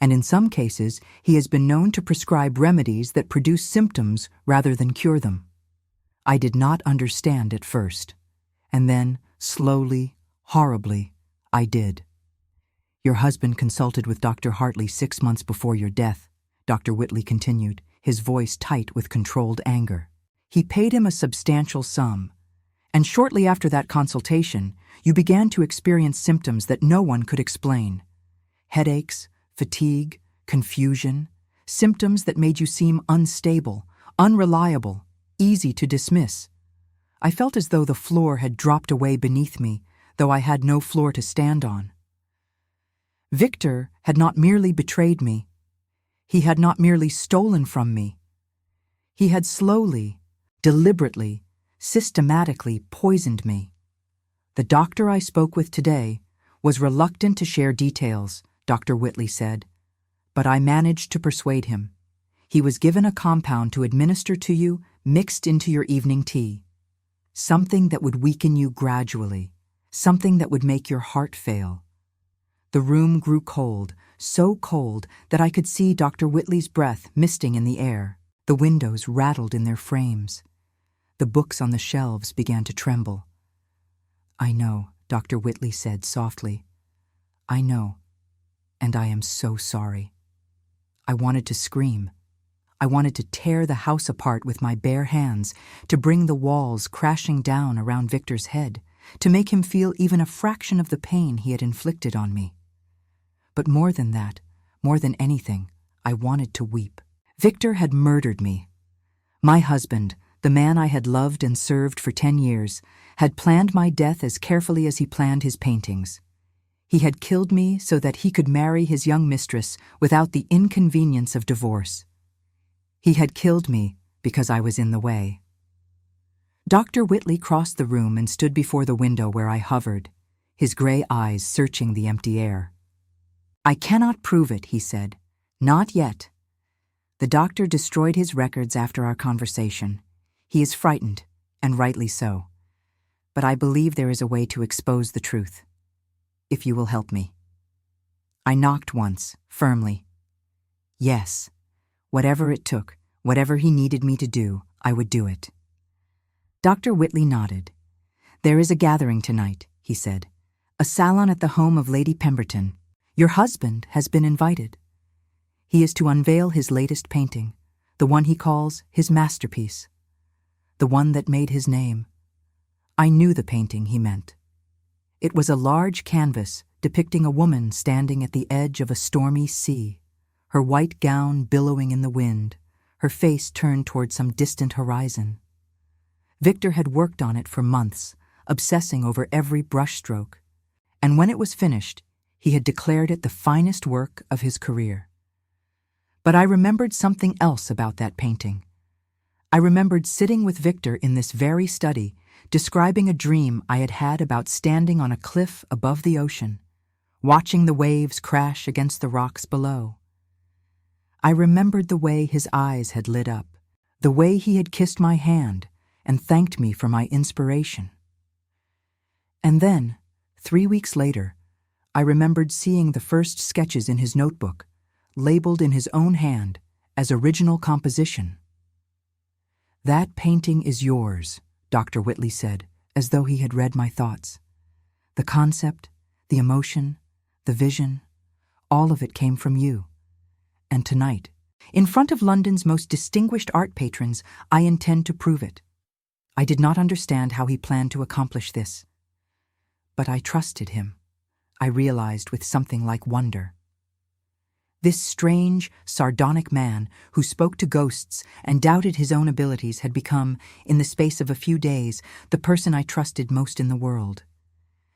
[SPEAKER 1] and in some cases he has been known to prescribe remedies that produce symptoms rather than cure them. I did not understand at first, and then, slowly, horribly, I did. "Your husband consulted with Dr. Hartley 6 months before your death," Dr. Whitley continued. his voice tight with controlled anger. He paid him a substantial sum, and shortly after that consultation, you began to experience symptoms that no one could explain. Headaches, fatigue, confusion, symptoms that made you seem unstable, unreliable, easy to dismiss. I felt as though the floor had dropped away beneath me, though I had no floor to stand on. Victor had not merely betrayed me. He had not merely stolen from me. He had slowly, deliberately, systematically poisoned me. The doctor I spoke with today was reluctant to share details, Dr. Whitley said, but I managed to persuade him. He was given a compound to administer to you mixed into your evening tea. Something that would weaken you gradually, something that would make your heart fail. The room grew cold, so cold that I could see Dr. Whitley's breath misting in the air. The windows rattled in their frames. The books on the shelves began to tremble. "I know," Dr. Whitley said softly. "I know, and I am so sorry." I wanted to scream. I wanted to tear the house apart with my bare hands, to bring the walls crashing down around Victor's head, to make him feel even a fraction of the pain he had inflicted on me. But more than that, more than anything, I wanted to weep. Victor had murdered me. My husband, the man I had loved and served for 10 years, had planned my death as carefully as he planned his paintings. He had killed me so that he could marry his young mistress without the inconvenience of divorce. He had killed me because I was in the way. Dr. Whitley crossed the room and stood before the window where I hovered, his gray eyes searching the empty air. "I cannot prove it," he said. "Not yet. The doctor destroyed his records after our conversation. He is frightened, and rightly so. But I believe there is a way to expose the truth. If you will help me." I knocked once, firmly. Yes, whatever it took, whatever he needed me to do, I would do it. Dr. Whitley nodded. "There is a gathering tonight," he said. "A salon at the home of Lady Pemberton. Your husband has been invited. He is to unveil his latest painting, the one he calls his masterpiece, the one that made his name." I knew the painting he meant. It was a large canvas depicting a woman standing at the edge of a stormy sea, her white gown billowing in the wind, her face turned toward some distant horizon. Victor had worked on it for months, obsessing over every brushstroke, and when it was finished, he had declared it the finest work of his career. But I remembered something else about that painting. I remembered sitting with Victor in this very study, describing a dream I had had about standing on a cliff above the ocean, watching the waves crash against the rocks below. I remembered the way his eyes had lit up, the way he had kissed my hand and thanked me for my inspiration. And then, 3 weeks later, I remembered seeing the first sketches in his notebook, labeled in his own hand as original composition. "That painting is yours," Dr. Whitley said, as though he had read my thoughts. "The concept, the emotion, the vision, all of it came from you. And tonight, in front of London's most distinguished art patrons, I intend to prove it." I did not understand how he planned to accomplish this, but I trusted him, I realized with something like wonder. This strange, sardonic man who spoke to ghosts and doubted his own abilities had become, in the space of a few days, the person I trusted most in the world.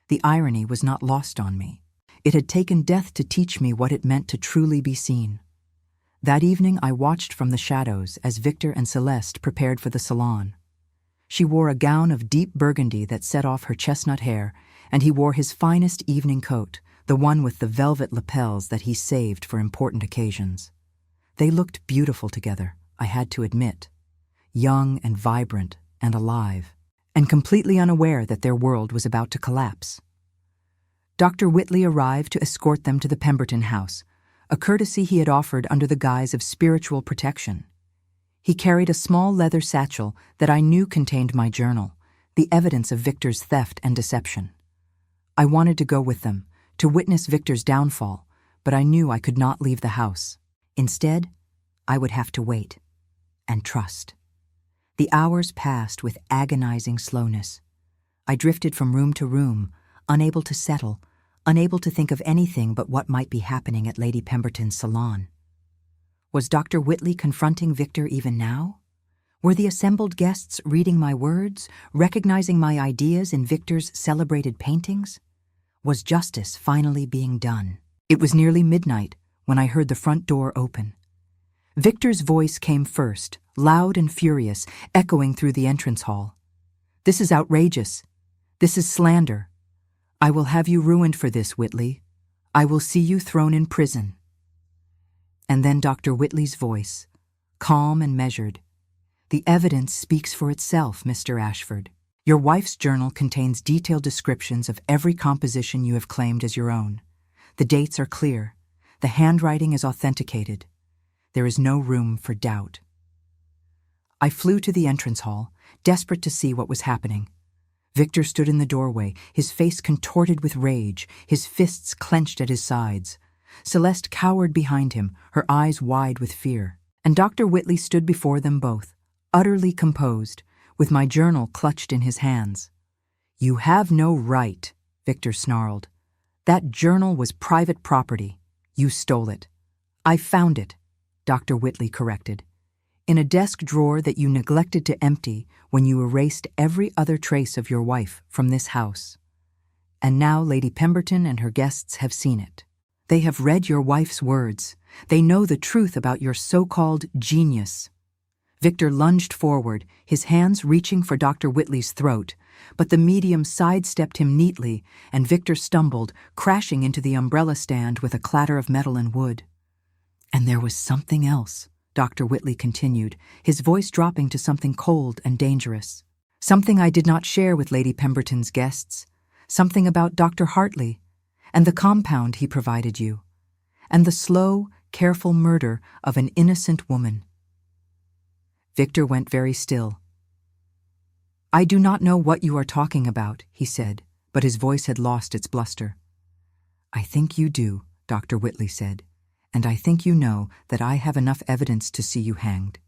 [SPEAKER 1] The irony was not lost on me. It had taken death to teach me what it meant to truly be seen. That evening I watched from the shadows as Victor and Celeste prepared for the salon. She wore a gown of deep burgundy that set off her chestnut hair, and he wore his finest evening coat, the one with the velvet lapels that he saved for important occasions. They looked beautiful together, I had to admit, young and vibrant and alive, and completely unaware that their world was about to collapse. Dr. Whitley arrived to escort them to the Pemberton house, a courtesy he had offered under the guise of spiritual protection. He carried a small leather satchel that I knew contained my journal, the evidence of Victor's theft and deception. I wanted to go with them, to witness Victor's downfall, but I knew I could not leave the house. Instead, I would have to wait. and trust. The hours passed with agonizing slowness. I drifted from room to room, unable to settle, unable to think of anything but what might be happening at Lady Pemberton's salon. Was Dr. Whitley confronting Victor even now? Were the assembled guests reading my words, recognizing my ideas in Victor's celebrated paintings? Was justice finally being done? It was nearly midnight when I heard the front door open. Victor's voice came first, loud and furious, echoing through the entrance hall. "This is outrageous. This is slander. I will have you ruined for this, Whitley. I will see you thrown in prison." And then Dr. Whitley's voice, calm and measured. "The evidence speaks for itself, Mr. Ashford. Your wife's journal contains detailed descriptions of every composition you have claimed as your own. The dates are clear. The handwriting is authenticated. There is no room for doubt." I flew to the entrance hall, desperate to see what was happening. Victor stood in the doorway, his face contorted with rage, his fists clenched at his sides. Celeste cowered behind him, her eyes wide with fear. And Dr. Whitley stood before them both, utterly composed, with my journal clutched in his hands. "You have no right," Victor snarled. "That journal was private property. You stole it." "I found it," Dr. Whitley corrected, "in a desk drawer that you neglected to empty when you erased every other trace of your wife from this house. And now Lady Pemberton and her guests have seen it. They have read your wife's words. They know the truth about your so-called genius." Victor lunged forward, his hands reaching for Dr. Whitley's throat, but the medium sidestepped him neatly, and Victor stumbled, crashing into the umbrella stand with a clatter of metal and wood. "And there was something else," Dr. Whitley continued, his voice dropping to something cold and dangerous. "Something I did not share with Lady Pemberton's guests. Something about Dr. Hartley, and the compound he provided you, and the slow, careful murder of an innocent woman." Victor went very still. "I do not know what you are talking about," he said, but his voice had lost its bluster. "I think you do," Dr. Whitley said, "and I think you know that I have enough evidence to see you hanged."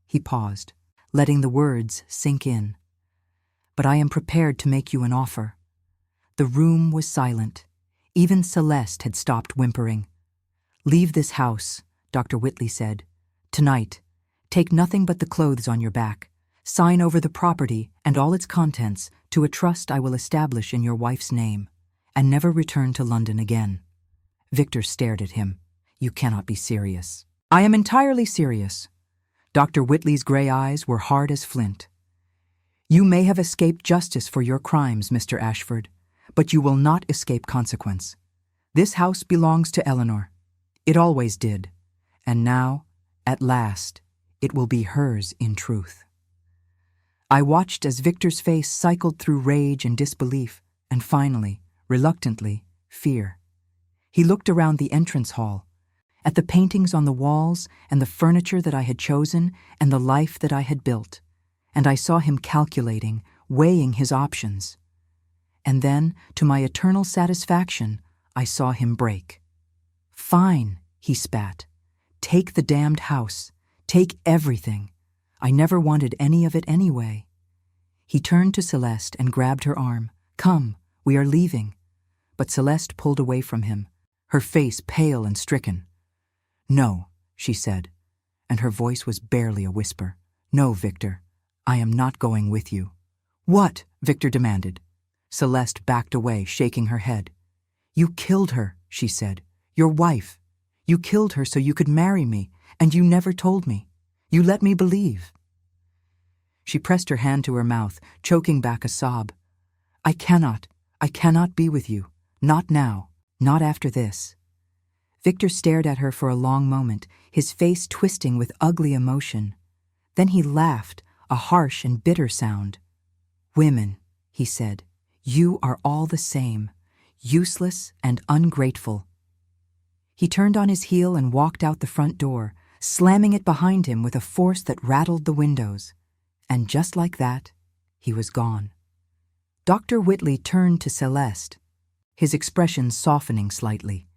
[SPEAKER 1] He paused, letting the words sink in. "But I am prepared to make you an offer." The room was silent. Even Celeste had stopped whimpering. "Leave this house," Dr. Whitley said. "Tonight. Take nothing but the clothes on your back. Sign over the property and all its contents to a trust I will establish in your wife's name, and never return to London again." Victor stared at him. "You cannot be serious." "I am entirely serious." Dr. Whitley's gray eyes were hard as flint. "You may have escaped justice for your crimes, Mr. Ashford, but you will not escape consequence. This house belongs to Eleanor. It always did. And now, at last, it will be hers in truth." I watched as Victor's face cycled through rage and disbelief, and finally, reluctantly, fear. He looked around the entrance hall, at the paintings on the walls and the furniture that I had chosen and the life that I had built, and I saw him calculating, weighing his options. And then, to my eternal satisfaction, I saw him break. "Fine," he spat. "Take the damned house. Take everything. I never wanted any of it anyway." He turned to Celeste and grabbed her arm. "Come, we are leaving." But Celeste pulled away from him, her face pale and stricken. "No," she said, and her voice was barely a whisper. "No, Victor, I am not going with you." "What?" Victor demanded. Celeste backed away, shaking her head. "You killed her," she said. "Your wife. You killed her so you could marry me, and you never told me. You let me believe." She pressed her hand to her mouth, choking back a sob. I cannot be with you. Not now. Not after this." Victor stared at her for a long moment, his face twisting with ugly emotion. Then he laughed, a harsh and bitter sound. "Women," he said, "you are all the same, useless and ungrateful." He turned on his heel and walked out the front door, slamming it behind him with a force that rattled the windows. And just like that, he was gone. Dr. Whitley turned to Celeste, his expression softening slightly.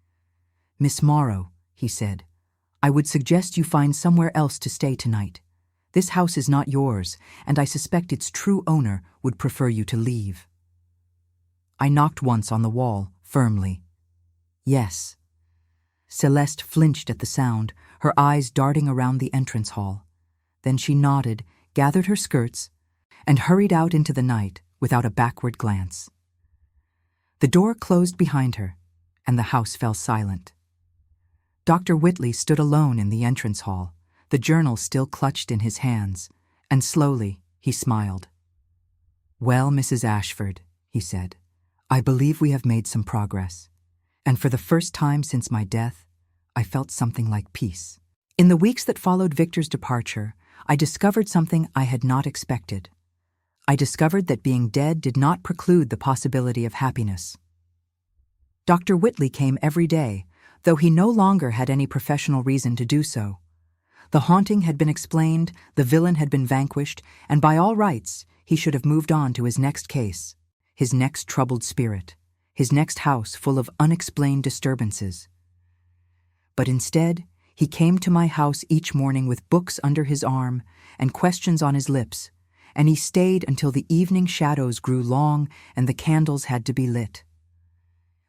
[SPEAKER 1] "Miss Morrow," he said, "I would suggest you find somewhere else to stay tonight. This house is not yours, and I suspect its true owner would prefer you to leave." I knocked once on the wall, firmly. "Yes." Celeste flinched at the sound, her eyes darting around the entrance hall. Then she nodded, gathered her skirts, and hurried out into the night without a backward glance. The door closed behind her, and the house fell silent. Dr. Whitley stood alone in the entrance hall, the journal still clutched in his hands, and slowly he smiled. "Well, Mrs. Ashford," he said, "I believe we have made some progress, and for the first time since my death, I felt something like peace." In the weeks that followed Victor's departure, I discovered something I had not expected. I discovered that being dead did not preclude the possibility of happiness. Dr. Whitley came every day, though he no longer had any professional reason to do so. The haunting had been explained, the villain had been vanquished, and by all rights, he should have moved on to his next case, his next troubled spirit, his next house full of unexplained disturbances. But instead, he came to my house each morning with books under his arm and questions on his lips, and he stayed until the evening shadows grew long and the candles had to be lit.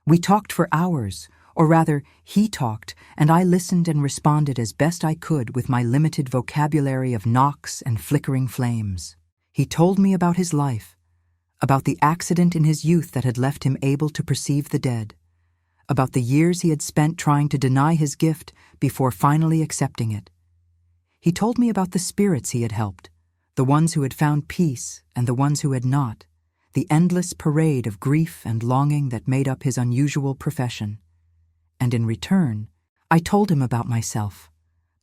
[SPEAKER 1] We talked for hours, or rather, he talked, and I listened and responded as best I could with my limited vocabulary of knocks and flickering flames. He told me about his life, about the accident in his youth that had left him able to perceive the dead, about the years he had spent trying to deny his gift before finally accepting it. He told me about the spirits he had helped, the ones who had found peace and the ones who had not, the endless parade of grief and longing that made up his unusual profession. And in return, I told him about myself,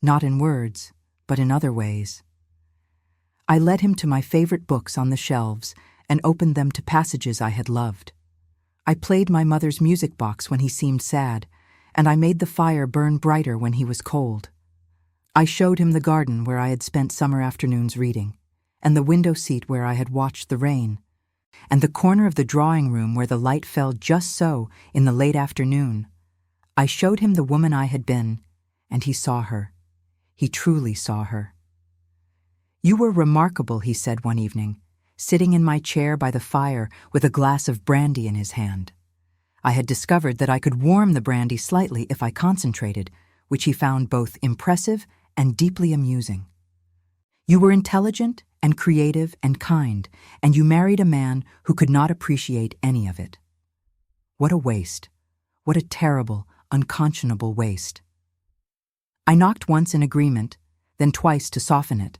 [SPEAKER 1] not in words, but in other ways. I led him to my favorite books on the shelves and opened them to passages I had loved. I played my mother's music box when he seemed sad, and I made the fire burn brighter when he was cold. I showed him the garden where I had spent summer afternoons reading, and the window seat where I had watched the rain, and the corner of the drawing room where the light fell just so in the late afternoon. I showed him the woman I had been, and he saw her. He truly saw her. "You were remarkable," he said one evening, sitting in my chair by the fire with a glass of brandy in his hand. I had discovered that I could warm the brandy slightly if I concentrated, which he found both impressive and deeply amusing. "You were intelligent and creative and kind, and you married a man who could not appreciate any of it. What a waste. What a terrible, unconscionable waste." I knocked once in agreement, then twice to soften it.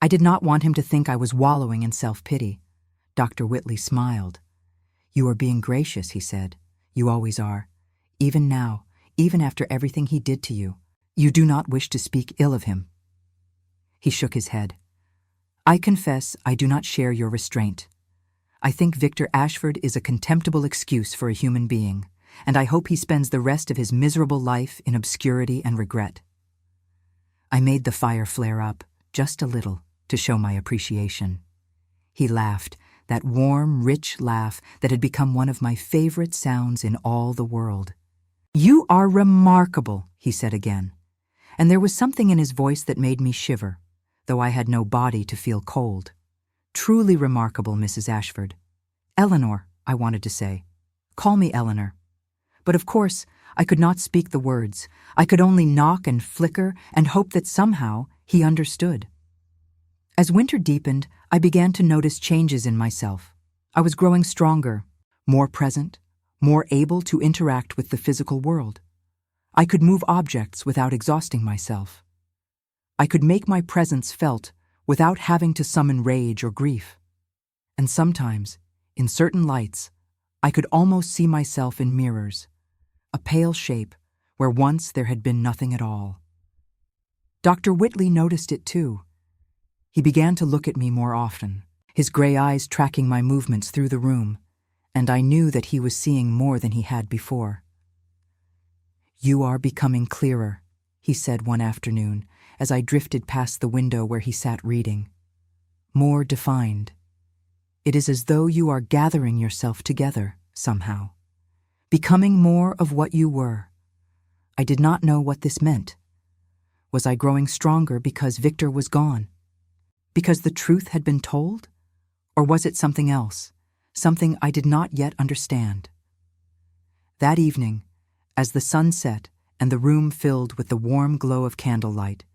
[SPEAKER 1] I did not want him to think I was wallowing in self-pity. Dr. Whitley smiled. "You are being gracious," he said. "You always are. Even now, even after everything he did to you, you do not wish to speak ill of him." He shook his head. "I confess I do not share your restraint. I think Victor Ashford is a contemptible excuse for a human being, and I hope he spends the rest of his miserable life in obscurity and regret." I made the fire flare up, just a little, to show my appreciation. He laughed, that warm, rich laugh that had become one of my favorite sounds in all the world. "You are remarkable," he said again, and there was something in his voice that made me shiver, though I had no body to feel cold. "Truly remarkable, Mrs. Ashford. Eleanor," I wanted to say. "Call me Eleanor." But of course, I could not speak the words. I could only knock and flicker and hope that somehow he understood. As winter deepened, I began to notice changes in myself. I was growing stronger, more present, more able to interact with the physical world. I could move objects without exhausting myself. I could make my presence felt without having to summon rage or grief. And sometimes, in certain lights, I could almost see myself in mirrors, a pale shape where once there had been nothing at all. Dr. Whitley noticed it too. He began to look at me more often, his gray eyes tracking my movements through the room, and I knew that he was seeing more than he had before. "You are becoming clearer," he said one afternoon as I drifted past the window where he sat reading. "More defined. It is as though you are gathering yourself together, somehow, becoming more of what you were." I did not know what this meant. Was I growing stronger because Victor was gone? Because the truth had been told? Or was it something else, something I did not yet understand? That evening, as the sun set and the room filled with the warm glow of candlelight,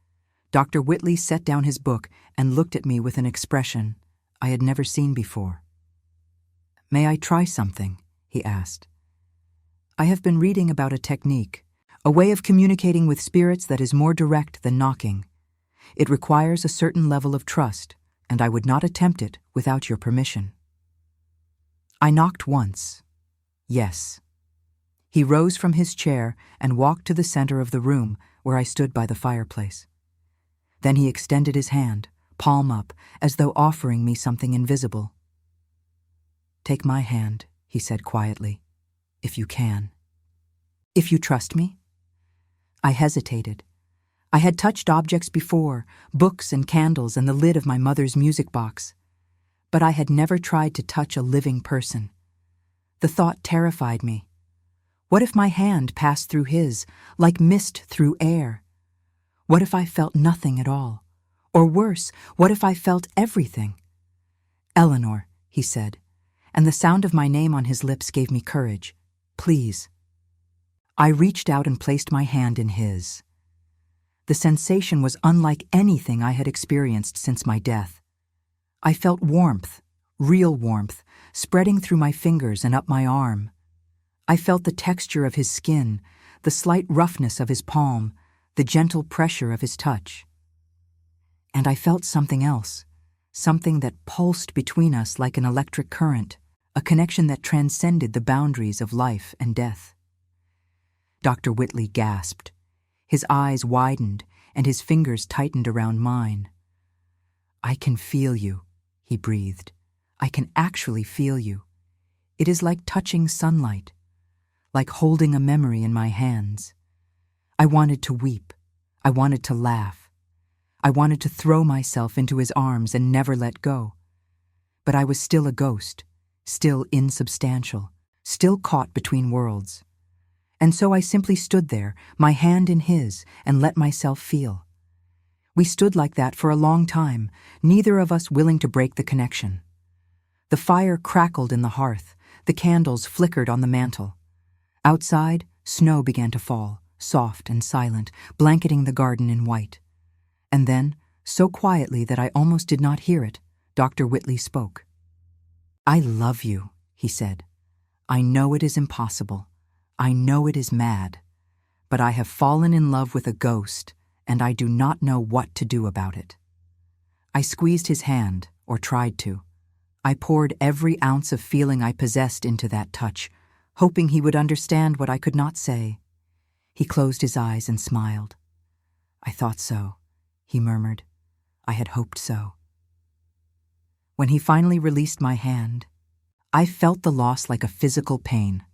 [SPEAKER 1] Dr. Whitley set down his book and looked at me with an expression I had never seen before. "May I try something?" he asked. "I have been reading about a technique, a way of communicating with spirits that is more direct than knocking. It requires a certain level of trust, and I would not attempt it without your permission." I knocked once. Yes. He rose from his chair and walked to the center of the room where I stood by the fireplace. Then he extended his hand, palm up, as though offering me something invisible. "Take my hand," he said quietly, "if you can. If you trust me?" I hesitated. I had touched objects before, books and candles and the lid of my mother's music box. But I had never tried to touch a living person. The thought terrified me. What if my hand passed through his, like mist through air? What if I felt nothing at all? Or worse, what if I felt everything? "Eleanor," he said, and the sound of my name on his lips gave me courage. "Please." I reached out and placed my hand in his. The sensation was unlike anything I had experienced since my death. I felt warmth, real warmth, spreading through my fingers and up my arm. I felt the texture of his skin, the slight roughness of his palm, the gentle pressure of his touch. And I felt something else, something that pulsed between us like an electric current, a connection that transcended the boundaries of life and death. Dr. Whitley gasped. His eyes widened, and his fingers tightened around mine. "I can feel you," he breathed. "I can actually feel you. It is like touching sunlight, like holding a memory in my hands." I wanted to weep. I wanted to laugh. I wanted to throw myself into his arms and never let go. But I was still a ghost, still insubstantial, still caught between worlds. And so I simply stood there, my hand in his, and let myself feel. We stood like that for a long time, neither of us willing to break the connection. The fire crackled in the hearth, the candles flickered on the mantel. Outside, snow began to fall, soft and silent, blanketing the garden in white. And then, so quietly that I almost did not hear it, Dr. Whitley spoke. "I love you," he said. "I know it is impossible. I know it is mad. But I have fallen in love with a ghost, and I do not know what to do about it." I squeezed his hand, or tried to. I poured every ounce of feeling I possessed into that touch, hoping he would understand what I could not say. He closed his eyes and smiled. "I thought so," he murmured. "I had hoped so." When he finally released my hand, I felt the loss like a physical pain.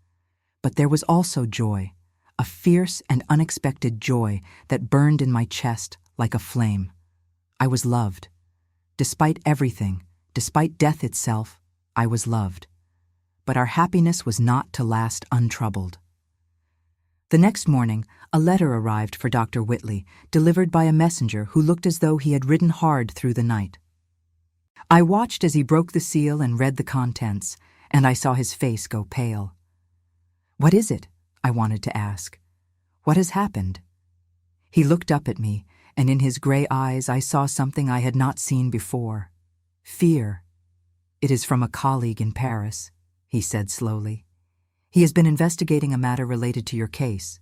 [SPEAKER 1] But there was also joy, a fierce and unexpected joy that burned in my chest like a flame. I was loved. Despite everything, despite death itself, I was loved. But our happiness was not to last untroubled. The next morning, a letter arrived for Dr. Whitley, delivered by a messenger who looked as though he had ridden hard through the night. I watched as he broke the seal and read the contents, and I saw his face go pale. "What is it?" I wanted to ask. "What has happened?" He looked up at me, and in his gray eyes I saw something I had not seen before. Fear. "It is from a colleague in Paris," he said slowly. "He has been investigating a matter related to your case,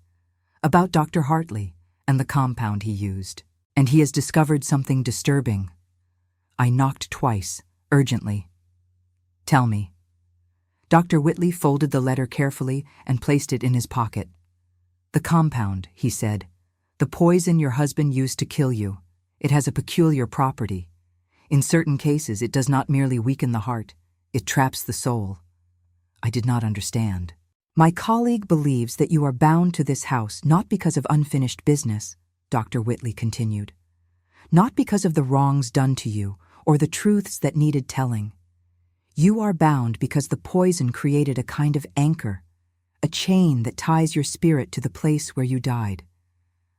[SPEAKER 1] about Dr. Hartley and the compound he used, and he has discovered something disturbing." I knocked twice, urgently. "Tell me." Dr. Whitley folded the letter carefully and placed it in his pocket. "The compound," he said. "The poison your husband used to kill you. It has a peculiar property. In certain cases, it does not merely weaken the heart, it traps the soul." I did not understand. "My colleague believes that you are bound to this house not because of unfinished business," Dr. Whitley continued. "Not because of the wrongs done to you or the truths that needed telling. You are bound because the poison created a kind of anchor, a chain that ties your spirit to the place where you died."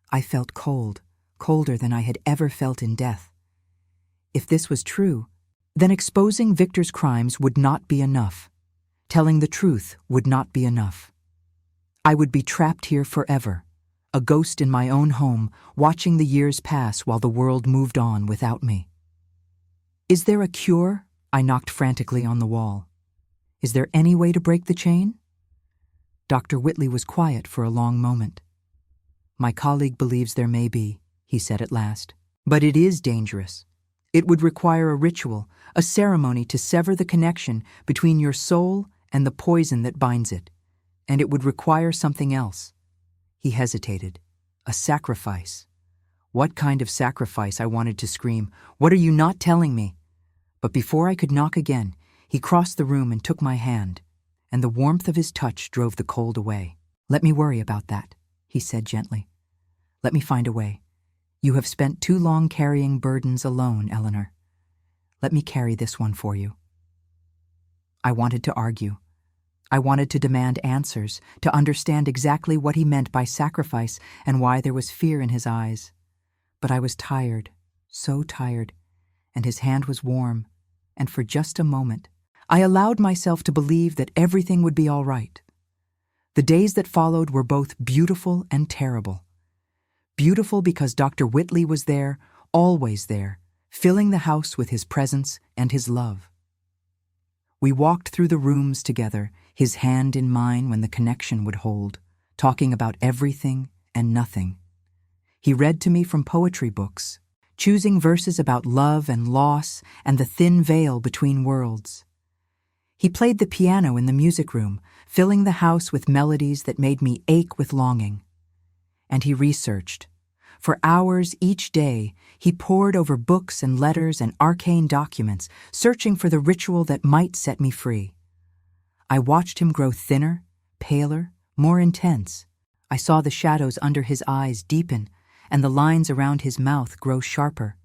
[SPEAKER 1] I felt cold, colder than I had ever felt in death. If this was true, then exposing Victor's crimes would not be enough. Telling the truth would not be enough. I would be trapped here forever, a ghost in my own home, watching the years pass while the world moved on without me. Is there a cure? I knocked frantically on the wall. Is there any way to break the chain? Dr. Whitley was quiet for a long moment. My colleague believes there may be, he said at last. But it is dangerous. It would require a ritual, a ceremony to sever the connection between your soul and the poison that binds it. And it would require something else. He hesitated. A sacrifice. What kind of sacrifice? I wanted to scream. What are you not telling me? But before I could knock again, he crossed the room and took my hand, and the warmth of his touch drove the cold away. Let me worry about that, he said gently. Let me find a way. You have spent too long carrying burdens alone, Eleanor. Let me carry this one for you. I wanted to argue. I wanted to demand answers, to understand exactly what he meant by sacrifice and why there was fear in his eyes. But I was tired, so tired, and his hand was warm, and for just a moment, I allowed myself to believe that everything would be all right. The days that followed were both beautiful and terrible. Beautiful because Dr. Whitley was there, always there, filling the house with his presence and his love. We walked through the rooms together, his hand in mine when the connection would hold, talking about everything and nothing. He read to me from poetry books, choosing verses about love and loss and the thin veil between worlds. He played the piano in the music room, filling the house with melodies that made me ache with longing. And he researched. For hours each day, he pored over books and letters and arcane documents, searching for the ritual that might set me free. I watched him grow thinner, paler, more intense. I saw the shadows under his eyes deepen and the lines around his mouth grow sharper.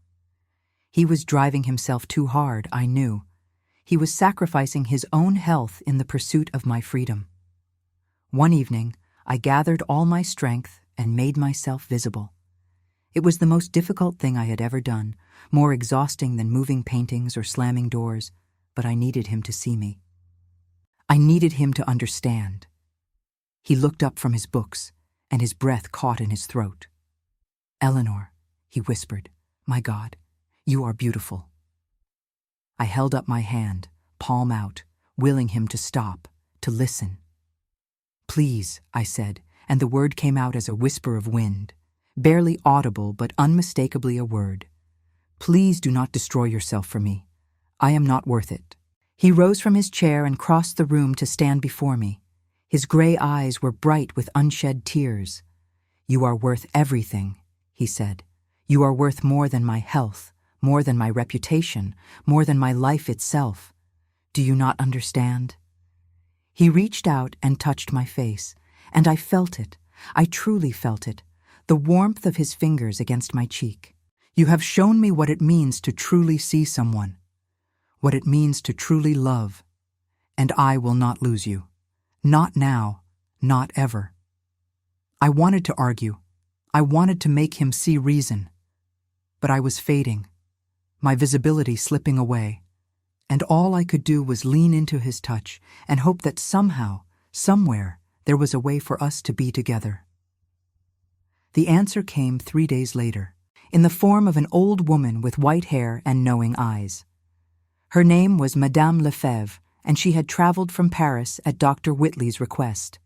[SPEAKER 1] He was driving himself too hard, I knew. He was sacrificing his own health in the pursuit of my freedom. One evening, I gathered all my strength and made myself visible. It was the most difficult thing I had ever done, more exhausting than moving paintings or slamming doors, but I needed him to see me. I needed him to understand. He looked up from his books, and his breath caught in his throat. Eleanor, he whispered, my God, you are beautiful. I held up my hand, palm out, willing him to stop, to listen. Please, I said, and the word came out as a whisper of wind, barely audible but unmistakably a word. Please do not destroy yourself for me. I am not worth it. He rose from his chair and crossed the room to stand before me. His gray eyes were bright with unshed tears. You are worth everything, he said. You are worth more than my health, more than my reputation, more than my life itself. Do you not understand? He reached out and touched my face, and I felt it. I truly felt it, the warmth of his fingers against my cheek. You have shown me what it means to truly see someone, what it means to truly love, and I will not lose you. Not now, not ever. I wanted to argue. I wanted to make him see reason. But I was fading, my visibility slipping away, and all I could do was lean into his touch and hope that somehow, somewhere, there was a way for us to be together. The answer came 3 days later, in the form of an old woman with white hair and knowing eyes. Her name was Madame Lefebvre, and she had traveled from Paris at Dr. Whitley's request.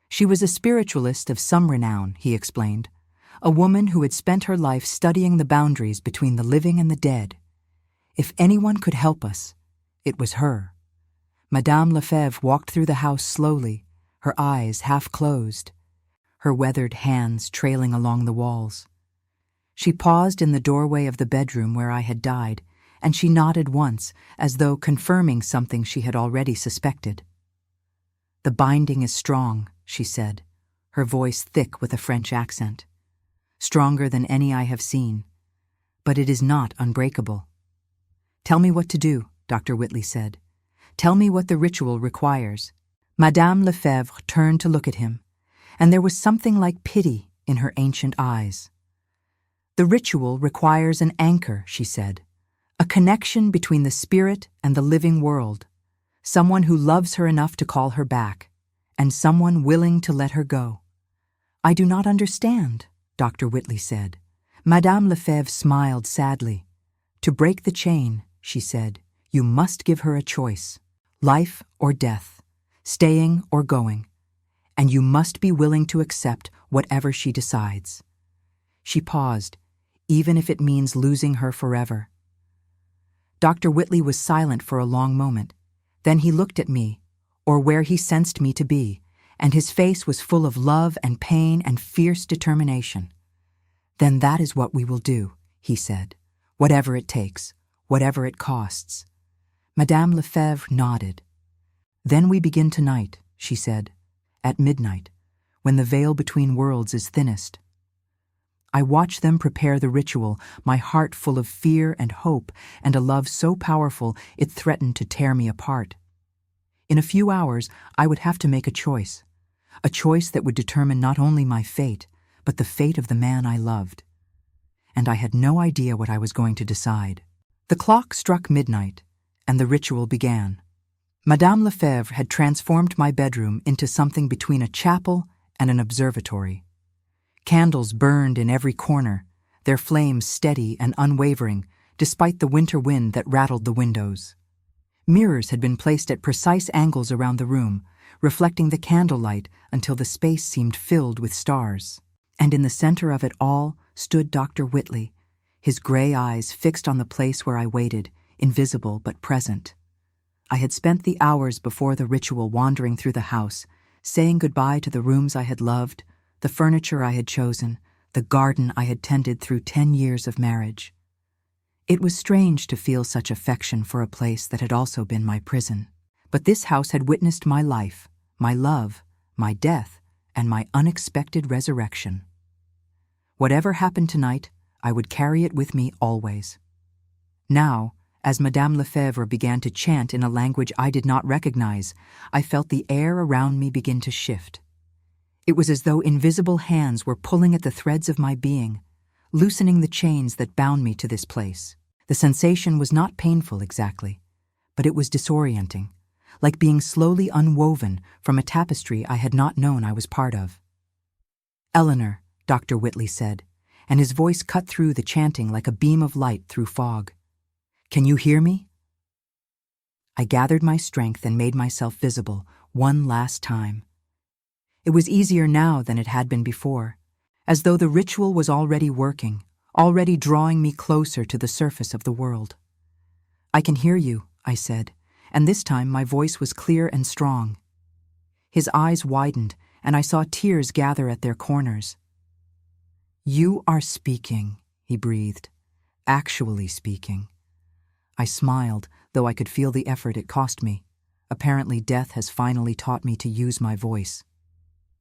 [SPEAKER 1] She was a spiritualist of some renown, he explained, a woman who had spent her life studying the boundaries between the living and the dead. If anyone could help us, it was her. Madame Lefebvre walked through the house slowly, her eyes half closed, her weathered hands trailing along the walls. She paused in the doorway of the bedroom where I had died, and she nodded once, as though confirming something she had already suspected. The binding is strong, she said, her voice thick with a French accent. Stronger than any I have seen, but it is not unbreakable. Tell me what to do, Dr. Whitley said. Tell me what the ritual requires. Madame Lefebvre turned to look at him, and there was something like pity in her ancient eyes. The ritual requires an anchor, she said, A connection between the spirit and the living world. Someone who loves her enough to call her back, and someone willing to let her go. I do not understand, Dr. Whitley said. Madame Lefebvre smiled sadly. To break the chain, she said, you must give her a choice. Life or death, staying or going. And you must be willing to accept whatever she decides. She paused, even if it means losing her forever. Dr. Whitley was silent for a long moment. Then he looked at me, or where he sensed me to be, and his face was full of love and pain and fierce determination. Then that is what we will do, he said, whatever it takes, whatever it costs. Madame Lefebvre nodded. Then we begin tonight, she said, at midnight, when the veil between worlds is thinnest. I watched them prepare the ritual, my heart full of fear and hope and a love so powerful it threatened to tear me apart. In a few hours, I would have to make a choice that would determine not only my fate, but the fate of the man I loved. And I had no idea what I was going to decide. The clock struck midnight, and the ritual began. Madame Lefebvre had transformed my bedroom into something between a chapel and an observatory. Candles burned in every corner, their flames steady and unwavering, despite the winter wind that rattled the windows. Mirrors had been placed at precise angles around the room, reflecting the candlelight until the space seemed filled with stars. And in the center of it all stood Dr. Whitley, his gray eyes fixed on the place where I waited, invisible but present. I had spent the hours before the ritual wandering through the house, saying goodbye to the rooms I had loved, the furniture I had chosen, the garden I had tended through 10 years of marriage. It was strange to feel such affection for a place that had also been my prison. But this house had witnessed my life, my love, my death, and my unexpected resurrection. Whatever happened tonight, I would carry it with me always. Now, as Madame Lefebvre began to chant in a language I did not recognize, I felt the air around me begin to shift. It was as though invisible hands were pulling at the threads of my being, loosening the chains that bound me to this place. The sensation was not painful exactly, but it was disorienting, like being slowly unwoven from a tapestry I had not known I was part of. Eleanor, Dr. Whitley said, and his voice cut through the chanting like a beam of light through fog. Can you hear me? I gathered my strength and made myself visible one last time. It was easier now than it had been before, as though the ritual was already working, already drawing me closer to the surface of the world. I can hear you, I said, and this time my voice was clear and strong. His eyes widened, and I saw tears gather at their corners. You are speaking, he breathed, actually speaking. I smiled, though I could feel the effort it cost me. Apparently death has finally taught me to use my voice.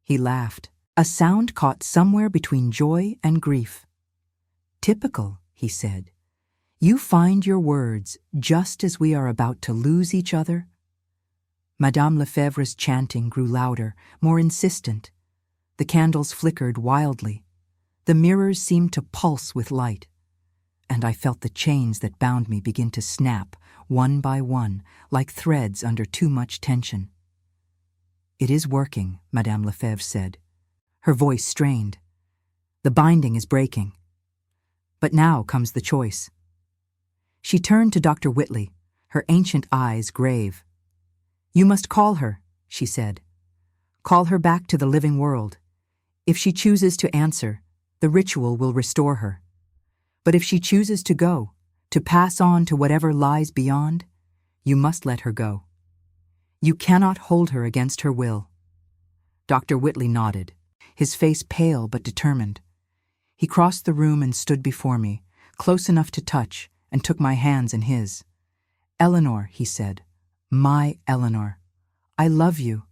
[SPEAKER 1] He laughed, a sound caught somewhere between joy and grief. Typical, he said. You find your words just as we are about to lose each other. Madame Lefebvre's chanting grew louder, more insistent. The candles flickered wildly. The mirrors seemed to pulse with light. And I felt the chains that bound me begin to snap, one by one, like threads under too much tension. It is working, Madame Lefebvre said. Her voice strained. The binding is breaking. But now comes the choice. She turned to Dr. Whitley, her ancient eyes grave. You must call her, she said. Call her back to the living world. If she chooses to answer, the ritual will restore her. But if she chooses to go, to pass on to whatever lies beyond, you must let her go. You cannot hold her against her will. Dr. Whitley nodded, his face pale but determined. He crossed the room and stood before me, close enough to touch, and took my hands in his. Eleanor, he said, my Eleanor, I love you.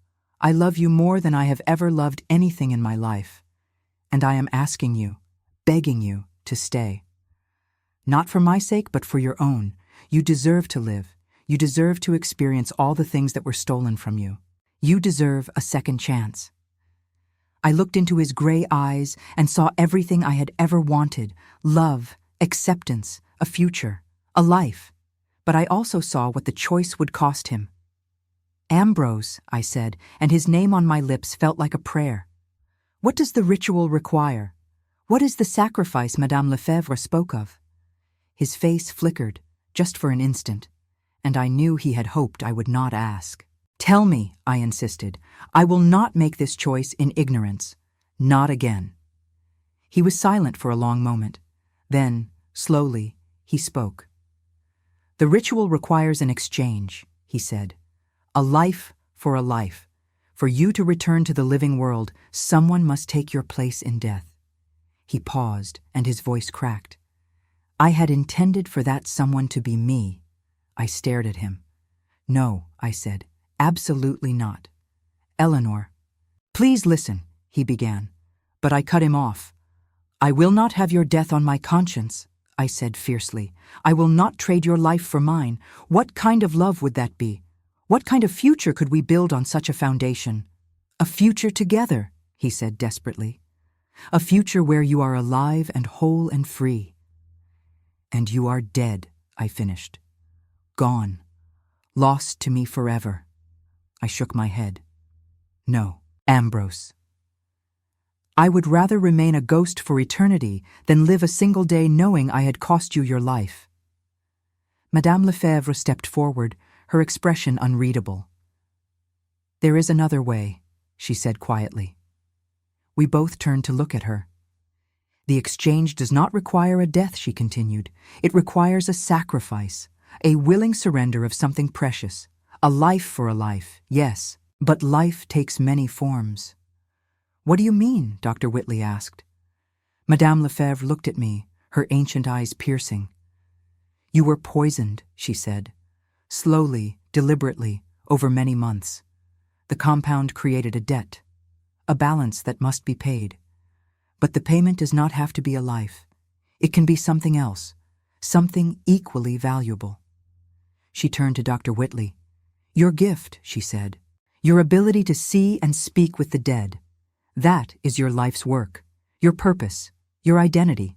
[SPEAKER 1] I love you more than I have ever loved anything in my life. And I am asking you, begging you, to stay. Not for my sake, but for your own. You deserve to live. You deserve to experience all the things that were stolen from you. You deserve a second chance. I looked into his gray eyes and saw everything I had ever wanted: love, acceptance, a future, A life. But I also saw what the choice would cost him. Ambrose, I said, and his name on my lips felt like a prayer. What does the ritual require? What is the sacrifice Madame Lefebvre spoke of? His face flickered, just for an instant, and I knew he had hoped I would not ask. Tell me, I insisted. I will not make this choice in ignorance. Not again. He was silent for a long moment. Then, slowly, he spoke. The ritual requires an exchange, he said. A life for a life. For you to return to the living world, someone must take your place in death. He paused, and his voice cracked. I had intended for that someone to be me. I stared at him. No, I said. Absolutely not. Eleanor. Please listen, he began. But I cut him off. I will not have your death on my conscience, I said fiercely. I will not trade your life for mine. What kind of love would that be? What kind of future could we build on such a foundation? A future together, he said desperately. A future where you are alive and whole and free. And you are dead, I finished. Gone. Lost to me forever. I shook my head. No, Ambrose. I would rather remain a ghost for eternity than live a single day knowing I had cost you your life. Madame Lefebvre stepped forward, her expression unreadable. There is another way, she said quietly. We both turned to look at her. The exchange does not require a death, she continued. It requires a sacrifice, a willing surrender of something precious. A life for a life, yes, but life takes many forms. What do you mean? Dr. Whitley asked. Madame Lefebvre looked at me, her ancient eyes piercing. You were poisoned, she said. Slowly, deliberately, over many months. The compound created a debt, a balance that must be paid. But the payment does not have to be a life. It can be something else, something equally valuable. She turned to Dr. Whitley. Your gift, she said, your ability to see and speak with the dead. That is your life's work, your purpose, your identity.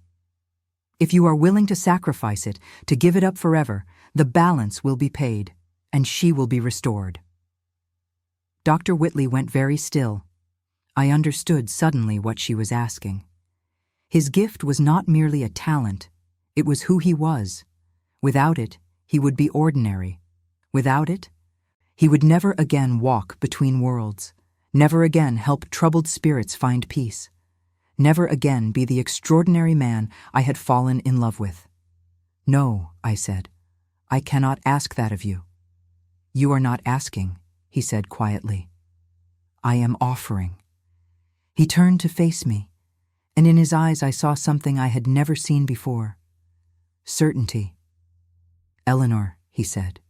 [SPEAKER 1] If you are willing to sacrifice it, to give it up forever, the balance will be paid, and she will be restored. Dr. Whitley went very still. I understood suddenly what she was asking. His gift was not merely a talent, it was who he was. Without it, he would be ordinary. Without it, he would never again walk between worlds, never again help troubled spirits find peace, never again be the extraordinary man I had fallen in love with. No, I said, I cannot ask that of you. You are not asking, he said quietly. I am offering. He turned to face me, and in his eyes I saw something I had never seen before. Certainty. Eleanor, he said,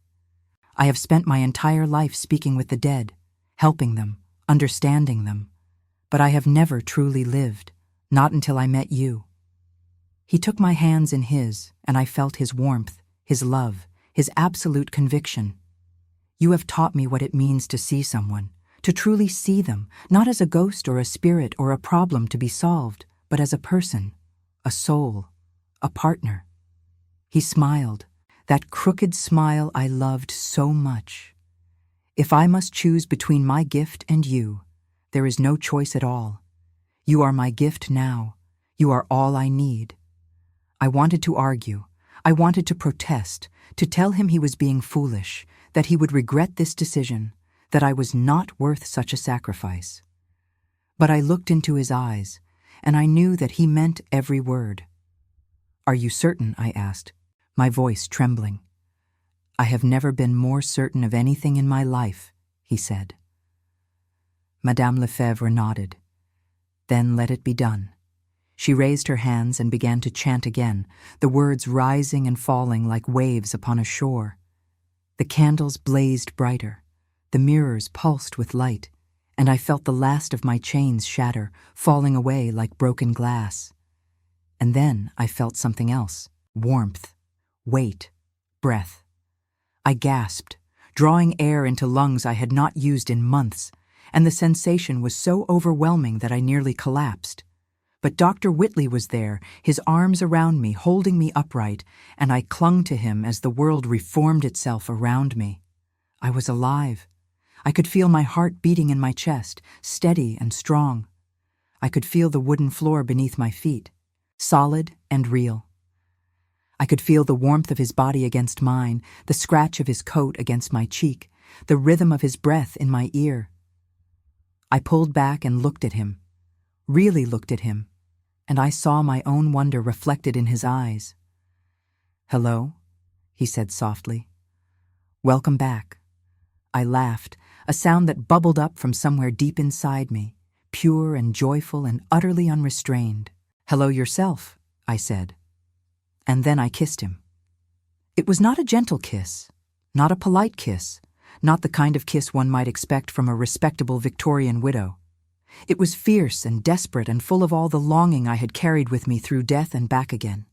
[SPEAKER 1] I have spent my entire life speaking with the dead, helping them, understanding them, but I have never truly lived, not until I met you. He took my hands in his, and I felt his warmth, his love, his absolute conviction. You have taught me what it means to see someone, to truly see them, not as a ghost or a spirit or a problem to be solved, but as a person, a soul, a partner. He smiled, that crooked smile I loved so much. If I must choose between my gift and you, there is no choice at all. You are my gift now. You are all I need. I wanted to argue. I wanted to protest, to tell him he was being foolish, that he would regret this decision, that I was not worth such a sacrifice. But I looked into his eyes, and I knew that he meant every word. Are you certain? I asked, my voice trembling. I have never been more certain of anything in my life, he said. Madame Lefebvre nodded. Then let it be done. She raised her hands and began to chant again, the words rising and falling like waves upon a shore. The candles blazed brighter, the mirrors pulsed with light, and I felt the last of my chains shatter, falling away like broken glass. And then I felt something else, warmth, weight, breath. I gasped, drawing air into lungs I had not used in months, and the sensation was so overwhelming that I nearly collapsed. But Dr. Whitley was there, his arms around me, holding me upright, and I clung to him as the world reformed itself around me. I was alive. I could feel my heart beating in my chest, steady and strong. I could feel the wooden floor beneath my feet, solid and real. I could feel the warmth of his body against mine, the scratch of his coat against my cheek, the rhythm of his breath in my ear. I pulled back and looked at him, really looked at him, and I saw my own wonder reflected in his eyes. "Hello," he said softly. "Welcome back." I laughed, a sound that bubbled up from somewhere deep inside me, pure and joyful and utterly unrestrained. "Hello yourself," I said. And then I kissed him. It was not a gentle kiss, not a polite kiss, not the kind of kiss one might expect from a respectable Victorian widow. It was fierce and desperate and full of all the longing I had carried with me through death and back again.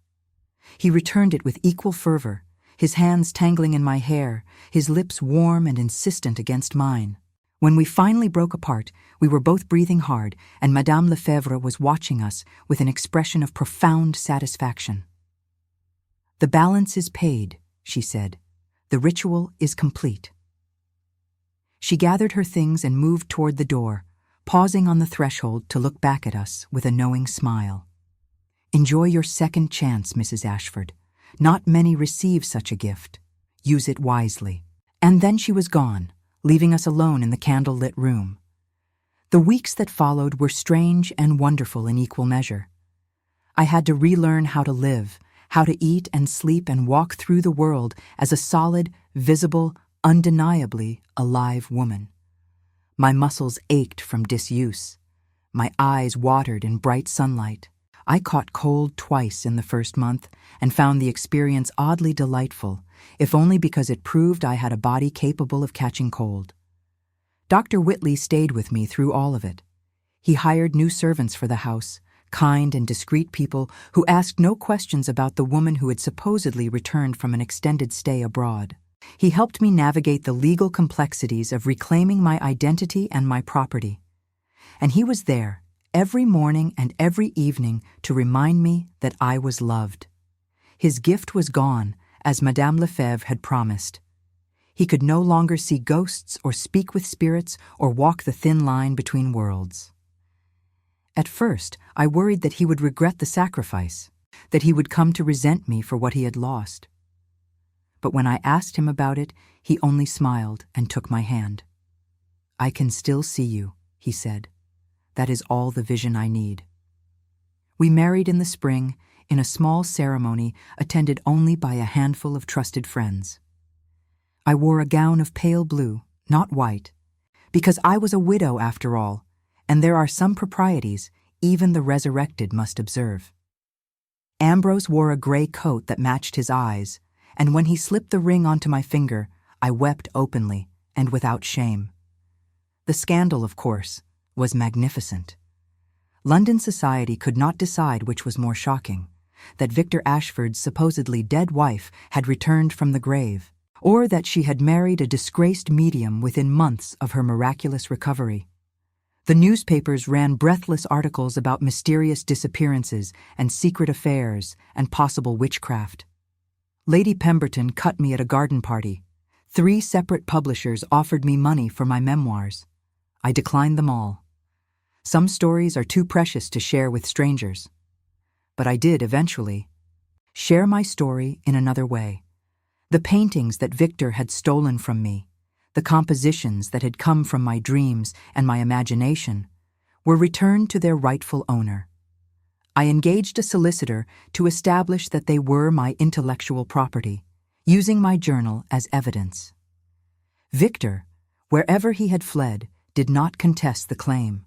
[SPEAKER 1] He returned it with equal fervor, his hands tangling in my hair, his lips warm and insistent against mine. When we finally broke apart, we were both breathing hard, and Madame Lefebvre was watching us with an expression of profound satisfaction. "The balance is paid," she said. "The ritual is complete." She gathered her things and moved toward the door, pausing on the threshold to look back at us with a knowing smile. "Enjoy your second chance, Mrs. Ashford. Not many receive such a gift. Use it wisely." And then she was gone, leaving us alone in the candle-lit room. The weeks that followed were strange and wonderful in equal measure. I had to relearn how to live, how to eat and sleep and walk through the world as a solid, visible, undeniably alive woman. My muscles ached from disuse. My eyes watered in bright sunlight. I caught cold twice in the first month and found the experience oddly delightful, if only because it proved I had a body capable of catching cold. Dr. Whitley stayed with me through all of it. He hired new servants for the house, kind and discreet people who asked no questions about the woman who had supposedly returned from an extended stay abroad. He helped me navigate the legal complexities of reclaiming my identity and my property. And he was there, every morning and every evening, to remind me that I was loved. His gift was gone, as Madame Lefebvre had promised. He could no longer see ghosts or speak with spirits or walk the thin line between worlds. At first, I worried that he would regret the sacrifice, that he would come to resent me for what he had lost. But when I asked him about it, he only smiled and took my hand. "I can still see you," he said. "That is all the vision I need." We married in the spring, in a small ceremony attended only by a handful of trusted friends. I wore a gown of pale blue, not white, because I was a widow after all, and there are some proprieties even the resurrected must observe. Ambrose wore a gray coat that matched his eyes, and when he slipped the ring onto my finger, I wept openly and without shame. The scandal, of course, was magnificent. London society could not decide which was more shocking, that Victor Ashford's supposedly dead wife had returned from the grave, or that she had married a disgraced medium within months of her miraculous recovery. The newspapers ran breathless articles about mysterious disappearances and secret affairs and possible witchcraft. Lady Pemberton cut me at a garden party. 3 separate publishers offered me money for my memoirs. I declined them all. Some stories are too precious to share with strangers. But I did eventually share my story in another way. The paintings that Victor had stolen from me, the compositions that had come from my dreams and my imagination, were returned to their rightful owner. I engaged a solicitor to establish that they were my intellectual property, using my journal as evidence. Victor, wherever he had fled, did not contest the claim.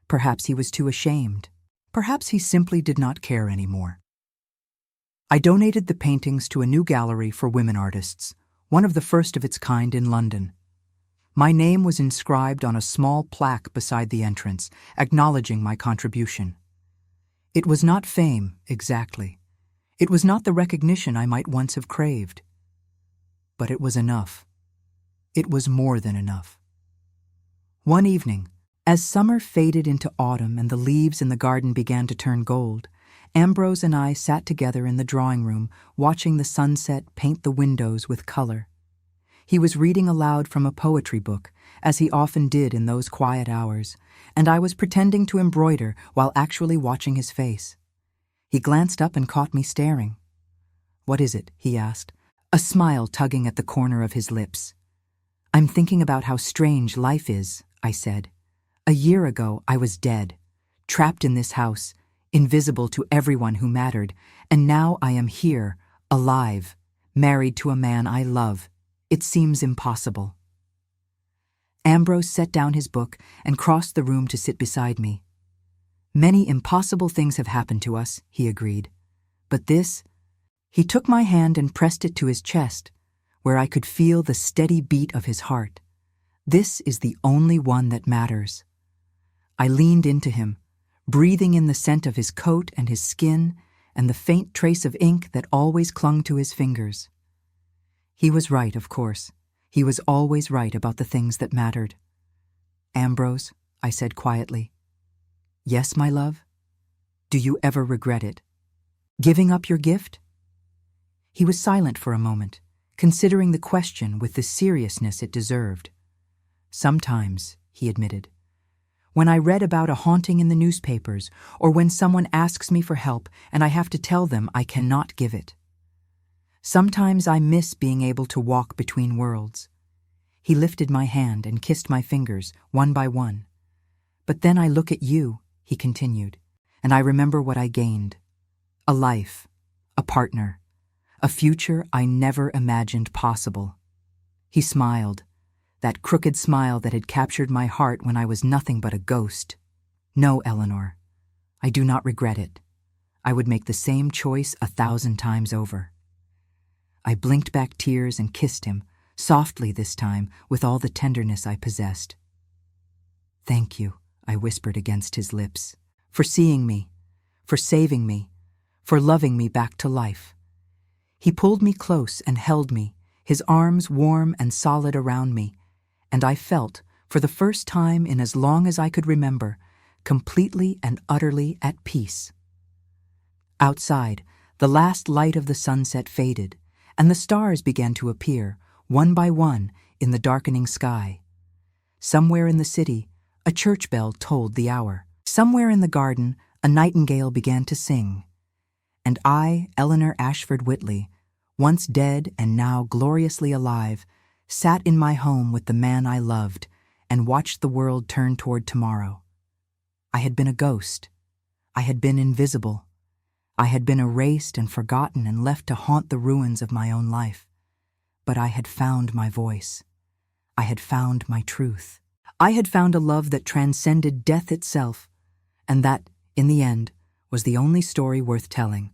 [SPEAKER 1] Perhaps he was too ashamed. Perhaps he simply did not care anymore. I donated the paintings to a new gallery for women artists, one of the first of its kind in London. My name was inscribed on a small plaque beside the entrance, acknowledging my contribution. It was not fame, exactly. It was not the recognition I might once have craved. But it was enough. It was more than enough. One evening, As summer faded into autumn and the leaves in the garden began to turn gold, Ambrose and I sat together in the drawing room, watching the sunset paint the windows with color. He was reading aloud from a poetry book, as he often did in those quiet hours, and I was pretending to embroider while actually watching his face. He glanced up and caught me staring. "What is it?" he asked, a smile tugging at the corner of his lips. "I'm thinking about how strange life is," I said. "A year ago, I was dead, trapped in this house, invisible to everyone who mattered, and now I am here, alive, married to a man I love. It seems impossible." Ambrose set down his book and crossed the room to sit beside me. "Many impossible things have happened to us," he agreed. "But this—" He took my hand and pressed it to his chest, where I could feel the steady beat of his heart. "This is the only one that matters." I leaned into him, breathing in the scent of his coat and his skin and the faint trace of ink that always clung to his fingers. He was right, of course. He was always right about the things that mattered. "Ambrose," I said quietly. "Yes, my love? Do you ever regret it? Giving up your gift?" He was silent for a moment, considering the question with the seriousness it deserved. "Sometimes," he admitted. "When I read about a haunting in the newspapers, or when someone asks me for help and I have to tell them I cannot give it. Sometimes I miss being able to walk between worlds." He lifted my hand and kissed my fingers, one by one. "But then I look at you," he continued, "and I remember what I gained. A life, a partner, a future I never imagined possible." He smiled, that crooked smile that had captured my heart when I was nothing but a ghost. "No, Eleanor, I do not regret it. I would make the same choice 1,000 times over." I blinked back tears and kissed him, softly this time, with all the tenderness I possessed. "Thank you," I whispered against his lips, "for seeing me, for saving me, for loving me back to life." He pulled me close and held me, his arms warm and solid around me, and I felt, for the first time in as long as I could remember, completely and utterly at peace. Outside, the last light of the sunset faded, and the stars began to appear, one by one, in the darkening sky. Somewhere in the city, a church bell tolled the hour. Somewhere in the garden, a nightingale began to sing. And I, Eleanor Ashford Whitley, once dead and now gloriously alive, sat in my home with the man I loved and watched the world turn toward tomorrow. I had been a ghost. I had been invisible. I had been erased and forgotten and left to haunt the ruins of my own life. But I had found my voice. I had found my truth. I had found a love that transcended death itself, and that, in the end, was the only story worth telling.